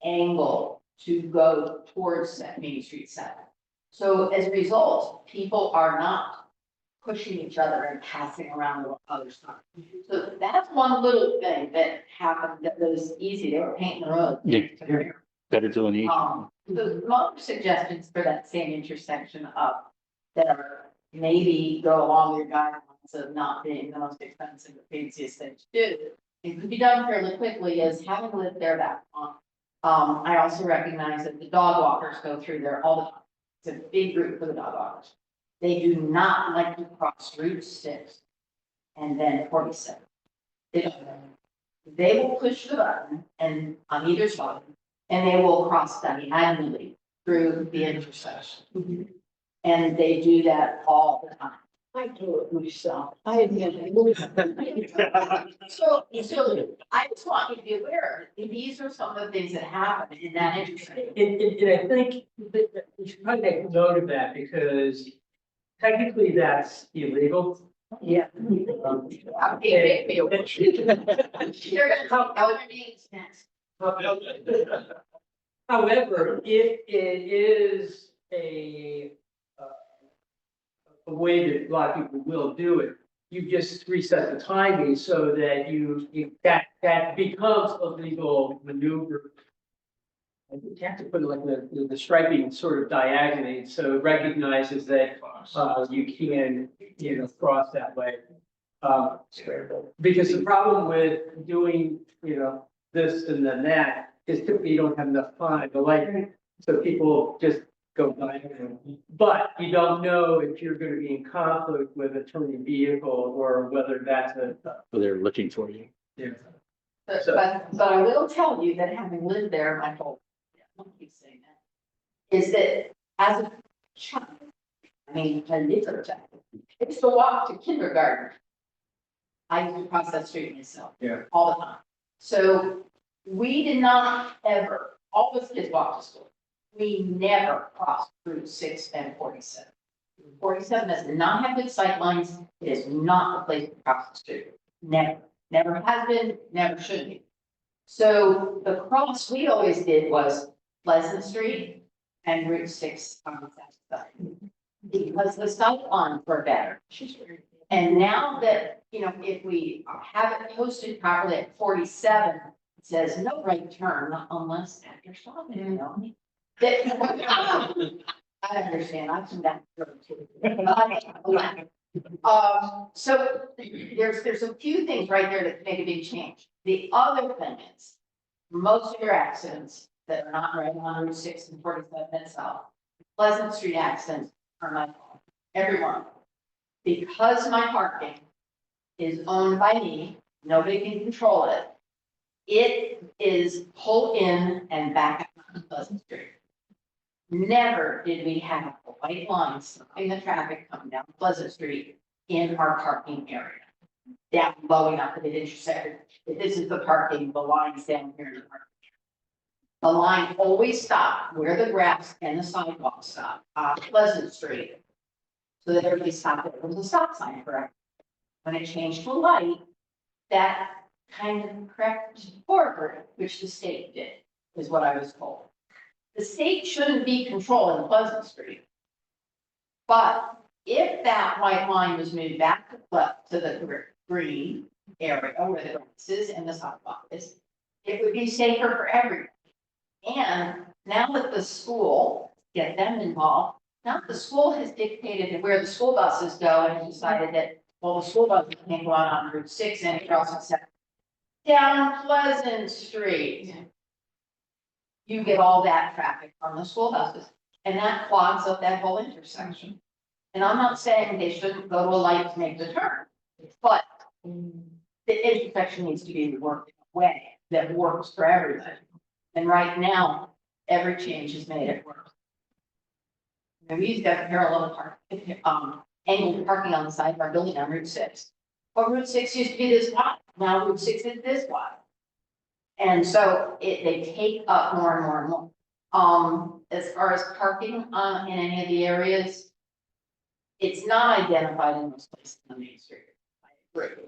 angle to go towards that Main Street Center. So as a result, people are not pushing each other and passing around the other stuff. So that's one little thing that happened that was easy. They were painting the road. Yeah. Better delineation. The most suggestions for that same intersection up that are maybe go along your guidelines of not being the most expensive or fanciest thing to do. It could be done fairly quickly is having lived there that long. I also recognize that the dog walkers go through there all the time. It's a big group for the dog walkers. They do not like to cross Route 6 and then 47. They don't. They will push the button and on either side, and they will cross diagonally through the intersection. And they do that all the time. I do it myself. I admit it. So I just want you to be aware, these are some of the things that happen in that intersection. And I think that we should probably make note of that because technically that's illegal. Yeah. Okay, make me aware. You're gonna talk elder names next. However, if it is a way that a lot of people will do it, you just reset the timing so that that becomes a legal maneuver. I think you have to put like the striping sort of diagonally, so it recognizes that you can, cross that way. Because the problem with doing, this and then that is typically you don't have enough time to like, so people just go by. But you don't know if you're going to be in conflict with a turning vehicle or whether that's They're looking for you. Yeah. But I will tell you that having lived there my whole, I keep saying that, is that as a child, I used to walk to kindergarten. I used to cross that street myself. Yeah. All the time. So we did not ever, all those kids walked to school. We never crossed Route 6 and 47. 47 does not have good sight lines. It is not a place to cross the street. Never has been, never should be. So the cross we always did was Pleasant Street and Route 6 on the south side. Because the sight lines were better. And now that, if we have it posted properly at 47, it says no right turn unless after stopping, I understand, I've seen that. So there's a few things right there that make a big change. The other thing is, most of your accidents that are not right on Route 6 and 47 itself, Pleasant Street accidents are my fault, everyone. Because my parking is owned by me, nobody can control it. It is pull in and back up on Pleasant Street. Never did we have a white line stopping the traffic coming down Pleasant Street in our parking area. Down low enough that it intersected. If this is the parking, the line's down here in the parking. The line always stopped where the grass and the sidewalk stop on Pleasant Street. So that everybody stopped it. It was a stop sign, correct? When it changed to a light, that kind of corrected forward, which the state did, is what I was told. The state shouldn't be controlling Pleasant Street. But if that white line was moved back to the green area where the grass is and the sidewalk is, it would be safer for everyone. And now that the school, get them involved, now the school has dictated where the school buses go and decided that, well, the school buses can't go out on Route 6 and across down Pleasant Street. You get all that traffic from the school buses, and that clogs up that whole intersection. And I'm not saying they shouldn't go to a light to make the turn, but the intersection needs to be worked in a way that works for everybody. And right now, every change is made at work. And we used to have parallel angled parking on the side of our building on Route 6. But Route 6 used to be this wide, now Route 6 is this wide. And so they take up more and more and more. As far as parking in any of the areas, it's not identified in most places on Main Street. I agree.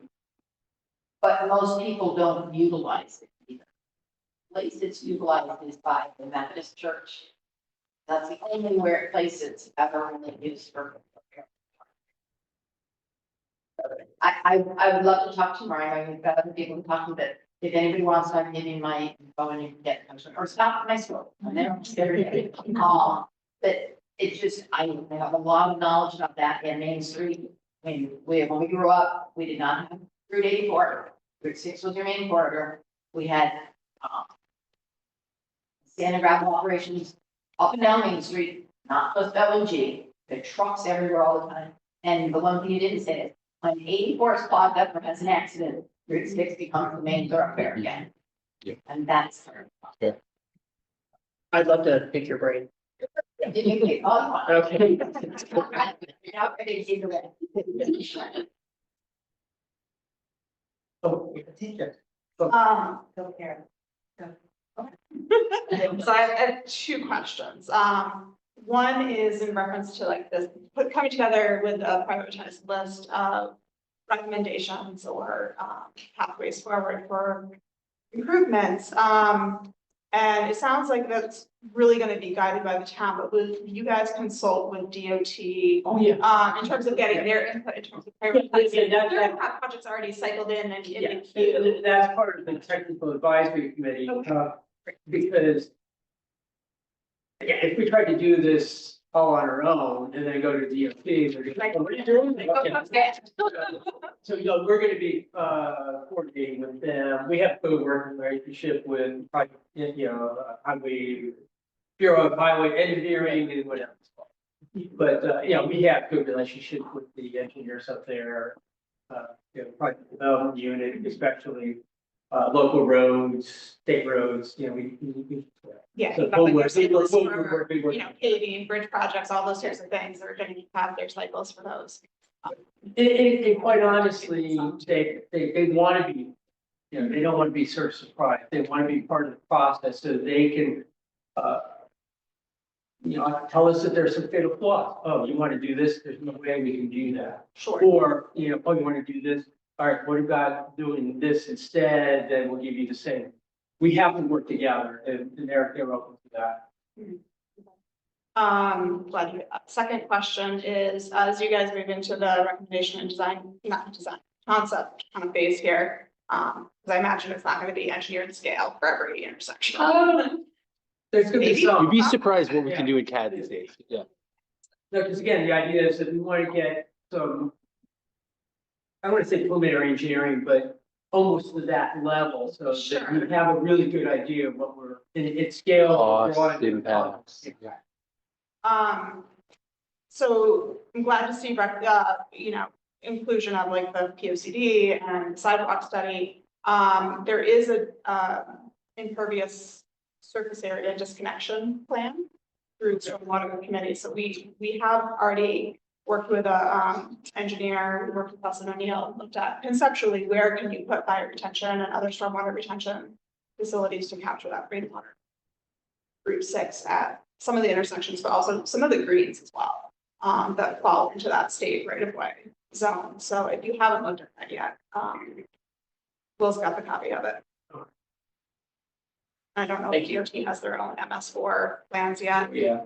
But most people don't utilize it either. The place it's utilized is by the Methodist Church. That's the only place it's ever really used for. I would love to talk to Mariah, we've got other people talking, but if anybody wants, I can give you my info and you can get, or stop at my school. I'm there every day. But it's just, I have a lot of knowledge about that in Main Street. When we grew up, we did not have Route 84. Route 6 was your main corridor. We had, sand and gravel operations up and down Main Street, not just LNG. There are trucks everywhere all the time. And the one thing you didn't say is, when 84 is clogged up or has an accident, Route 6 becomes the main thoroughfare again. Yeah. And that's. I'd love to pick your brain. Did you get all? Okay. Now, it's either way. Oh, teacher. Don't care. So I have two questions. One is in reference to like this, coming together with a prioritized list of recommendations or pathways forward for improvements. And it sounds like that's really going to be guided by the town, but will you guys consult with DOT? Oh, yeah. In terms of getting their input, in terms of Yeah, prioritizing, that- there are projects already cycled in and in Yeah, the queue. that's part of the technical advisory committee, because. Yeah, if we tried to do this all on our own and then go to DOT, they're just like, what are you doing? So, we're gonna be, coordinating with them. We have a good working relationship with, Highway Bureau of Highway Engineering and whatever it's called. But, we have good relationship with the engineers up there. Project development unit, especially, local roads, state roads, we. Yeah. So but like we'll your cycles work- for, we'll- you know, paving, bridge projects, all those sorts of things are going to have their cycles for those. And quite honestly, they want to be, they don't want to be sort of surprised. They want to be part of the process so they can, tell us that there's some fatal flaws. Oh, you want to do this? There's no way we can do that. Sure. Or, oh, you want to do this? All right, what about doing this instead? Then we'll give you the same. We have to work together and they're open to that. Glad you, second question is, as you guys move into the recommendation and design, not design, concept kind of phase here, because I imagine it's not going to be engineered scale for every intersection. There's gonna be Maybe. some. You'd be surprised what we can do in CAD these days, yeah. No, because again, the idea is that we want to get some, I don't want to say preliminary engineering, but almost to that level, so that Sure. we have a really good idea of what we're, it's scale. Cost, impacts. So I'm glad to see, inclusion of like the POCD and sidewalk study. There is a, impervious surface area disconnection plan through stormwater committee. So we have already worked with a, engineer, worked with Preston O'Neill, looked at conceptually, where can you put fire retention and other stormwater retention facilities to capture that rainwater. Route 6 at some of the intersections, but also some of the greens as well, that fall into that state right of way zone. So if you haven't looked at that yet, Will's got the copy of it. I don't know if DOT has their own MS4 plans yet. Yeah.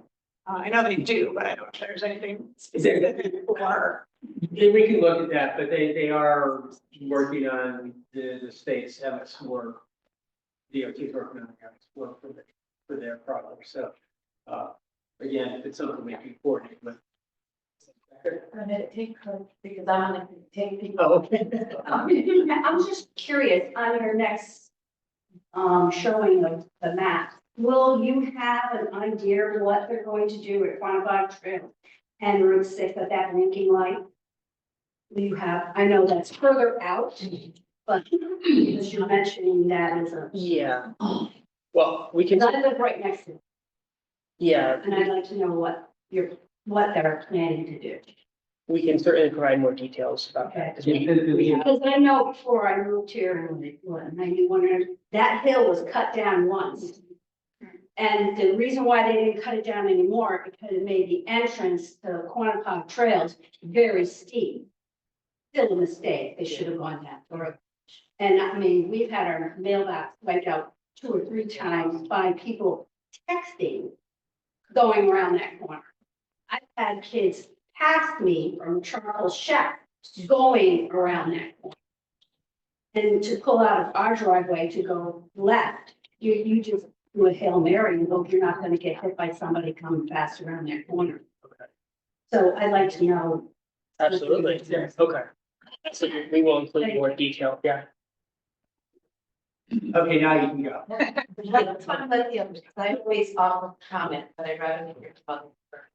I know they do, but I don't know if there's anything specific for. Yeah, we can look at that, but they are working on the state's MS4. DOT's working on the MS4 for their project, so, again, it's something we can coordinate with. I'm gonna take her because I'm gonna take people. Oh, okay. I'm just curious, on your next showing of the map, will you have an idea of what they're going to do at Quantified Trail and Route 6 at that blinking light? Will you have, I know that's further out, but because you're mentioning that as a, Yeah. Well, we can, I live right next to it, yeah, and I'd like to know what they're planning to do. we can certainly provide more details about that. 'Cause we have, Because I know before I moved here in what, 91, that hill was cut down once. And the reason why they didn't cut it down anymore, because it made the entrance to Quantified Trails very steep. Still a mistake, they should have gone that far. And I mean, we've had our mailbox wiped out 2 or 3 times by people texting going around that corner. I've had kids pass me from Charles Shack going around that point. And to pull out of our driveway to go left, you just do a Hail Mary and hope you're not gonna get hit by somebody coming fast around that corner. Okay. So I'd like to know. Absolutely, yeah, okay. So we will include more detail, yeah. Okay, now you can go. Let's talk about the others, because I always offer comment, but I'd rather hear about it first.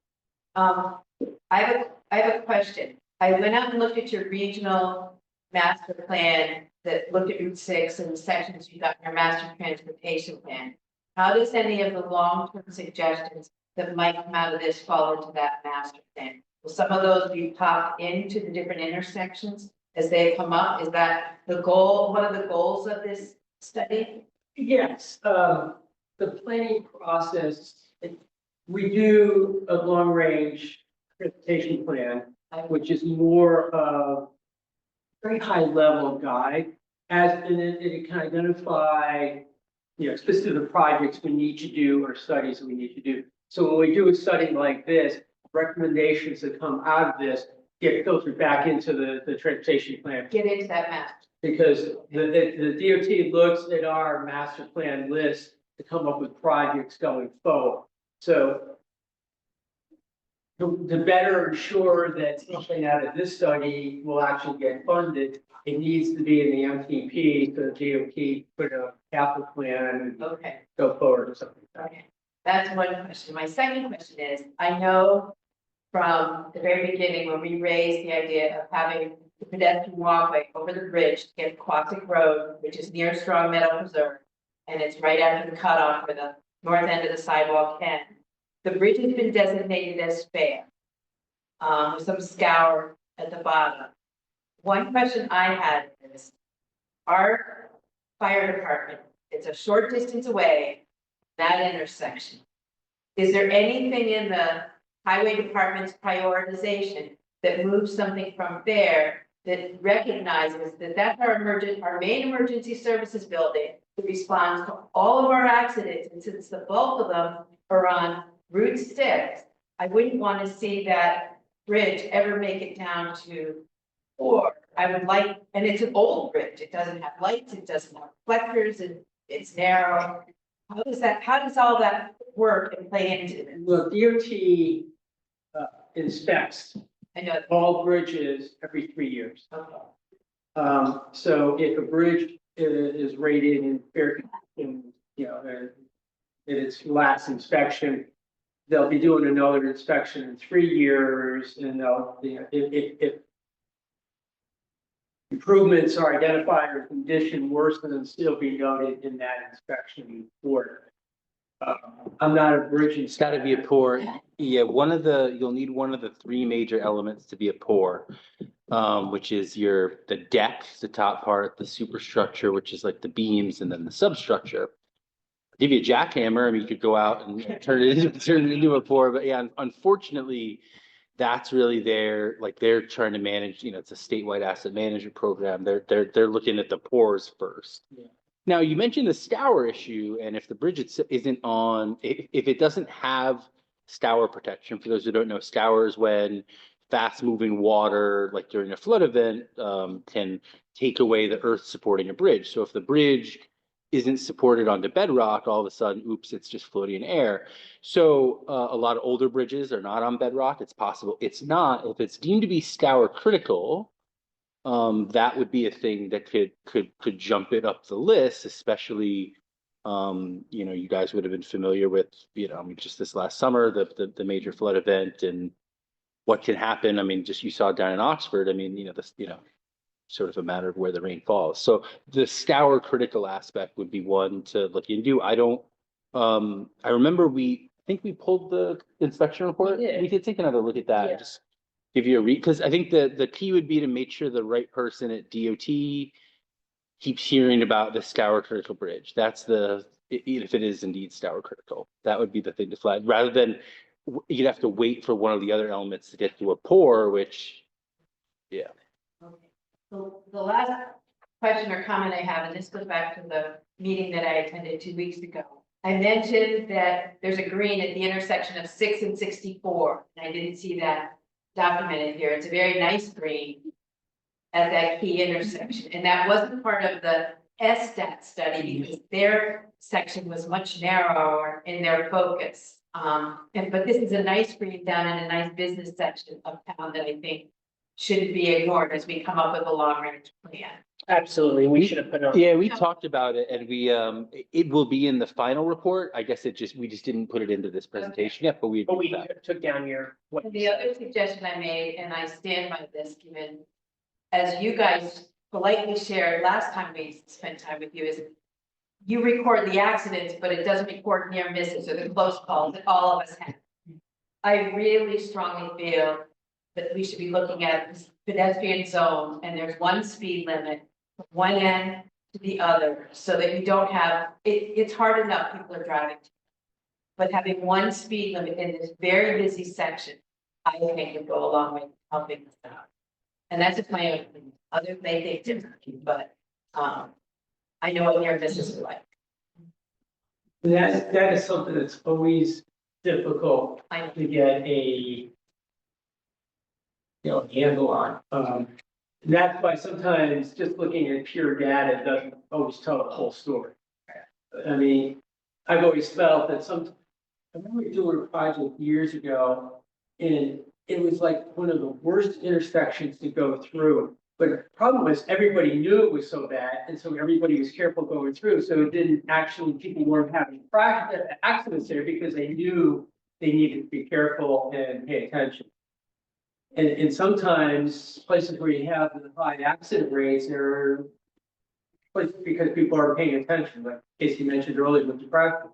I have a question. I went out and looked at your regional master plan that looked at Route 6 and the sections you got in your master transportation plan. How does any of the long-term suggestions that might come out of this fall into that master plan? Will some of those be popped into the different intersections as they come up? Is that the goal, one of the goals of this study? Yes, the planning process, we do a long-range transportation plan, which is more of very high-level guide, and it can identify, specific projects we need to do or studies that we need to do. So when we do a study like this, recommendations that come out of this get filtered back into the transportation plan. Get into that map. Because the DOT looks at our master plan list to come up with projects going forward. So to better ensure that something out of this study will actually get funded, it needs to be in the MTP, so the DOT put a capital plan and Okay. go forward or something. Okay, that's one question. My second question is, I know from the very beginning, when we raised the idea of having the pedestrian walkway over the bridge to get to Quasic Road, which is near Strong Meadow Preserve, and it's right after the cutoff where the north end of the sidewalk ends. The bridge has been designated as spare, with some scour at the bottom. One question I had is, our fire department, it's a short distance away, that intersection. Is there anything in the highway department's prioritization that moves something from there that recognizes that that's our main emergency services building that responds to all of our accidents, and since the bulk of them are on Route 6, I wouldn't want to see that bridge ever make it down to 4. I would like, and it's an old bridge, it doesn't have lights, it doesn't have reflectors, and it's narrow. How does all that work and play into it? Well, DOT inspects I know. all bridges every 3 years. Okay. So if a bridge is rated in fair condition, in its last inspection, they'll be doing another inspection in 3 years, and if improvements are identified or condition worse than still be noted in that inspection report. I'm not a bridge. It's gotta be a pour. Yeah, you'll need one of the 3 major elements to be a pour. Which is the deck, the top part, the superstructure, which is like the beams, and then the substructure. Give you a jackhammer, I mean, you could go out and turn it into a pour, but yeah, unfortunately, that's really they're trying to manage, it's a statewide asset management program. They're looking at the pours first. Yeah. Now, you mentioned the scour issue, and if the bridge isn't on, if it doesn't have scour protection, for those who don't know, scour is when fast moving water, like during a flood event, can take away the earth supporting a bridge. So if the bridge isn't supported onto bedrock, all of a sudden, oops, it's just floating in air. So a lot of older bridges are not on bedrock. It's possible it's not. If it's deemed to be scour critical, that would be a thing that could jump it up the list, especially you guys would have been familiar with, just this last summer, the major flood event and what can happen. I mean, just you saw down in Oxford, I mean, sort of a matter of where the rain falls. So the scour critical aspect would be one to look into. I remember I think we pulled the inspection report. We could take another look at that. Yeah. Just give you a read, because I think the key would be to make sure the right person at DOT keeps hearing about the scour critical bridge. That's if it is indeed scour critical, that would be the thing to flag, rather than you'd have to wait for one of the other elements to get to a pour, which, yeah. Okay. So the last question or comment I have, and this goes back to the meeting that I attended 2 weeks ago. I mentioned that there's a green at the intersection of 6 and 64, and I didn't see that documented here. It's a very nice green. at that key intersection. And that wasn't part of the SSTAT study because their section was much narrower in their focus. But this is a nice breathe down and a nice business section of town that I think shouldn't be ignored as we come up with a long range plan. Absolutely, we should have put it on. Yeah, we talked about it and it will be in the final report. I guess we just didn't put it into this presentation yet, but we. But we took down what And you the said. other suggestion I made, and I stand by this, given, as you guys politely shared last time we spent time with you, is you record the accidents, but it doesn't record near misses or the close calls that all of us have. I really strongly feel that we should be looking at this pedestrian zone, and there's one speed limit, from one end to the other, so that you don't have, it's hard enough, people are driving. But having one speed limit in this very busy section, I think would go a long way to helping us out. And that's just my own opinion. Others may think differently, but, I know what near misses are like. That is something that's always difficult I know. to get a handle on. That's why sometimes just looking at pure data doesn't always tell the whole story. I mean, I've always felt that I remember doing a project years ago, and it was like one of the worst intersections to go through. But the problem was everybody knew it was so bad, and so everybody was careful going through, so it didn't actually, people weren't having accidents there because they knew they needed to be careful and pay attention. And sometimes places where you have the high accident rates, there are places because people aren't paying attention, like Casey mentioned earlier with the traffic.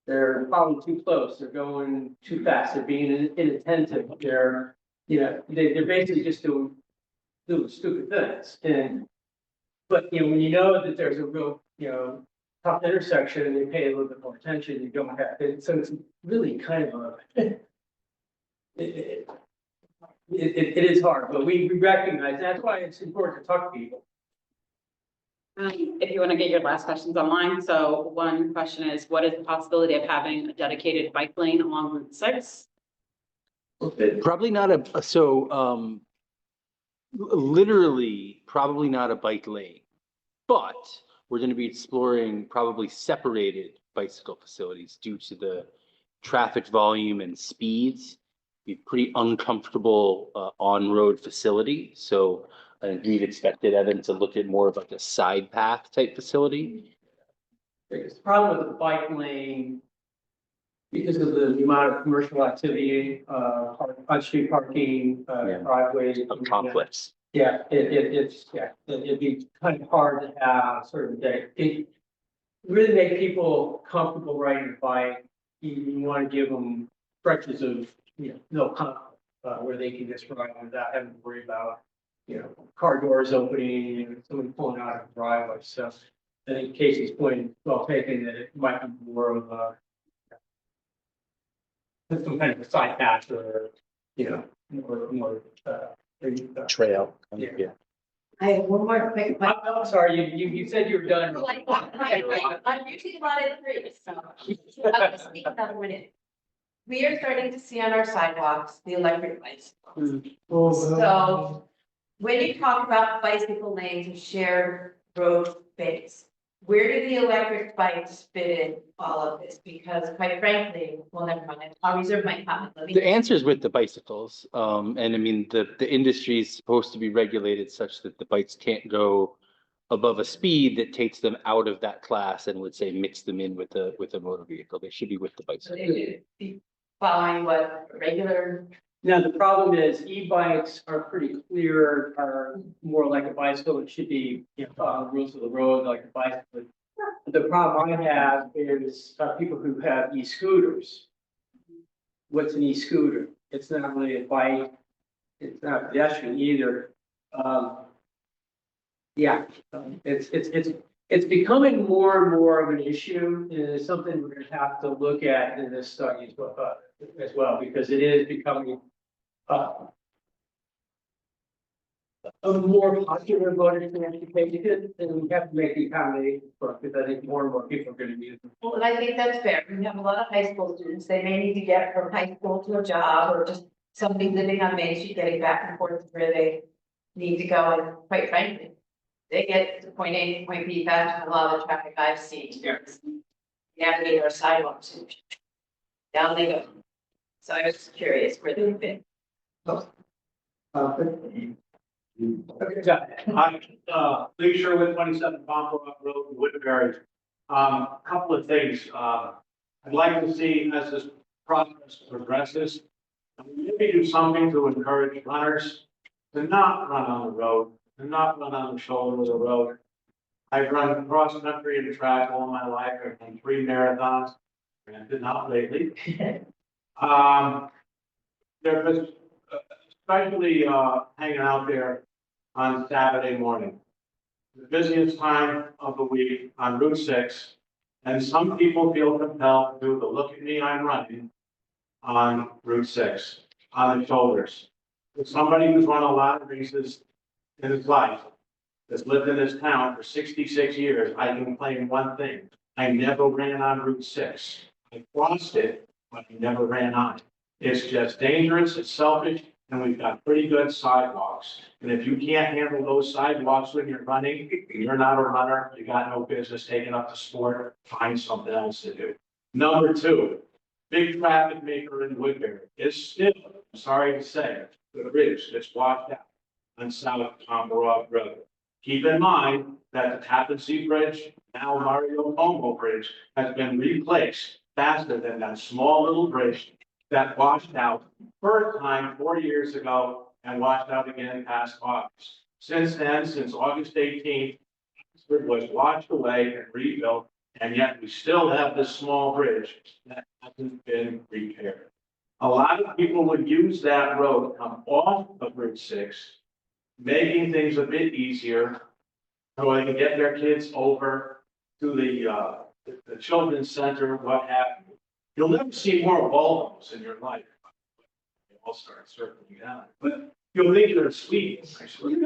They're following too close, they're going too fast, they're being inattentive, they're basically just doing stupid things. But when you know that there's a real, tough intersection and you pay a little bit more attention, you don't have it. So it's really kind of it is hard, but we recognize that's why it's important to talk to people. If you want to get your last questions online, so one question is, what is the possibility of having a dedicated bike lane along Route 6? Probably not literally, probably not a bike lane, but we're going to be exploring probably separated bicycle facilities due to the traffic volume and speeds. Be pretty uncomfortable on-road facility. So we've expected Evan to look at more of like a side path type facility. The problem with the bike lane, because of the amount of commercial activity, on-street parking, driveways. Conflicts. Yeah, it'd be kind of hard to have sort of it really make people comfortable riding a bike. You want to give them stretches of, no conflict, where they can just ride without having to worry about, car doors opening and someone pulling out of the driveway. So I think Casey's point, well taken, that it might be more of some kind of a side path or, more Trail. Yeah. I have one more quick question. I'm sorry, you said you were done. I'm usually a lot of three, so I'll just speak another minute. We are starting to see on our sidewalks the electric bicycles. So when you talk about bicycle lanes and shared road space, where do the electric bikes fit in all of this? Because quite frankly, well, never mind, I'll reserve my comment. The answer is with the bicycles. And I mean, the industry is supposed to be regulated such that the bikes can't go above a speed that takes them out of that class and would say mix them in with a motor vehicle. They should be with the So bicycle. they should be following what regular, Now, the problem is e-bikes are pretty clear, are more like a bicycle. It should be, rules of the road, like a bicycle. The problem I have is people who have e-scooters. What's an e-scooter? It's not really a bike. It's not a pedestrian either. It's becoming more and more of an issue, and it's something we're gonna have to look at in this study as well, because it is becoming a more popular mode of transportation, and we have to make the accommodation for it, because I think more and more people are gonna use it. well, and I think that's fair. We have a lot of high school students. They may need to get from high school to a job or just somebody living on Main Street, getting back and forth to where they need to go, and quite frankly, they get to point A to point B fast, a lot of the traffic I've seen. Yeah. Navigate our sidewalks, and down they go. So I was curious where they've been. Hi, Lee Sherwood, 27 Pompano Road, Woodbury. Couple of things, I'd like to see as this process progresses, maybe do something to encourage runners to not run on the road, to not run on the shoulder of the road. I've run cross country and track all my life. I've done 3 marathons, and not lately. There was, especially hanging out there on Saturday morning, the busiest time of the week on Route 6. And some people feel compelled to do the look at me, I'm running on Route 6, on the shoulders. As somebody who's run a lot of races in his life, that's lived in this town for 66 years, I can claim one thing. I never ran on Route 6. I crossed it, but I never ran on it. It's just dangerous, it's selfish, and we've got pretty good sidewalks. And if you can't handle those sidewalks when you're running, you're not a runner, you got no business taking up the sport, find something else to do. Number 2, big traffic maker in Woodbury is still, I'm sorry to say, the bridge that's washed out on South Pompano Road. Keep in mind that the Tappan Zee Bridge, now Mario Como Bridge, has been replaced faster than that small little bridge that washed out first time 4 years ago and washed out again past August. Since then, since August 18th, it was washed away and rebuilt, and yet we still have this small bridge that hasn't been repaired. A lot of people would use that road, come off of Route 6, making things a bit easier so they can get their kids over to the children's center, what have you. You'll never see more Volvos in your life. They all start circling down, but you'll think they're sweet, actually.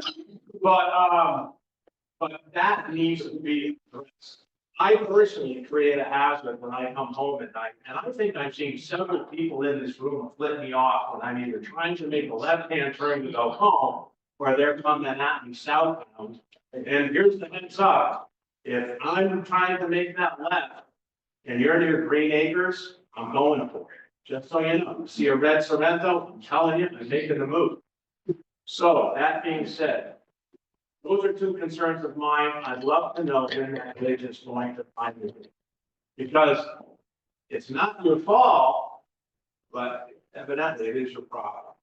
But that needs to be addressed. I personally create a hazard when I come home at night, and I think I've seen several people in this room flip me off when I'm either trying to make a left-hand turn to go home, or they're coming at me southbound. And here's the heads up: if I'm trying to make that left, and you're near Green Acres, I'm going for it. Just so you know, see a red Sorrento, I'm telling you, I'm making the move. So that being said, those are 2 concerns of mine. I'd love to know when that bridge is going to finally be. Because it's not your fault, but evidently it is your problem.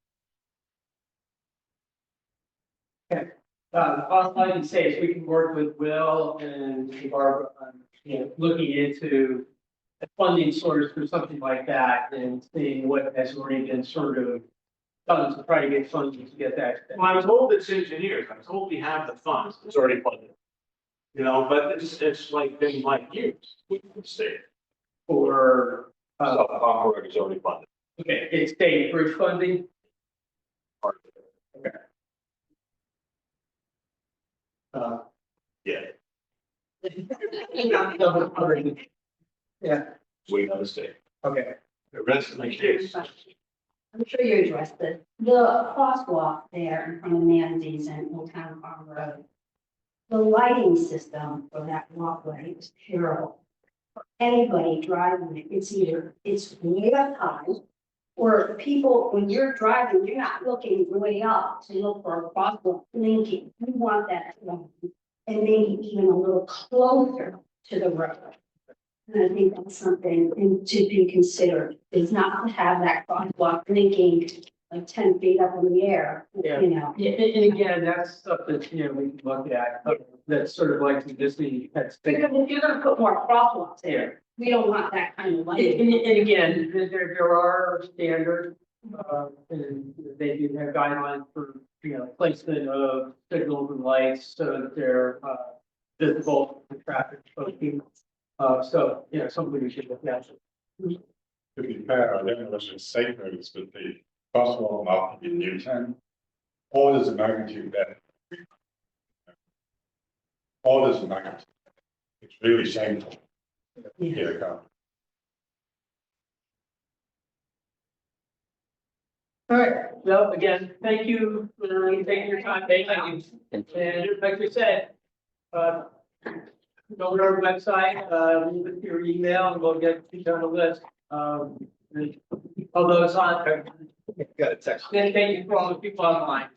All I can say is we can work with Will and Barbara on, looking into a funding source for something like that and seeing what has already been sort of done to try to get funding to get that. Well, I'm told it's engineers. I'm told we have the funds. It's already funded. But it's like been like years. We can say For, South Pompano Road is already funded. okay, it's state bridge funding. Okay. Yeah, Yeah, we understand. okay. The rest of the case. I'm sure you addressed it. The crosswalk there in front of Mandy's and Old Town Farm Road. The lighting system for that walkway is terrible. For anybody driving it, it's way up high. Or people, when you're driving, you're not looking way up to look for a crosswalk blinking. You want that to go, and maybe even a little closer to the road. And I think that's something to be considered, is not to have that crosswalk blinking like 10 feet up in the air, Yeah. you know. Yeah, and again, that's stuff that, we can look at, that's sort of like Disney, that's. Because if you're gonna put more crosswalks there, we don't want that kind of And, lighting. and again, there are standards, and they do have guidelines for, placement of signals and lights so that they're, visible to traffic. So, something we should look at. To be fair, I don't know whether it's safe roads, but the crosswalk mark in Newtown, orders of magnitude better. Orders of magnitude. It's really shameful. Here it comes. All right, so again, thank you for taking your time. Thank you. And like we said, go to our website, leave it your email and we'll get you on the list. All those on. Got it, text. Thank you for all the people online.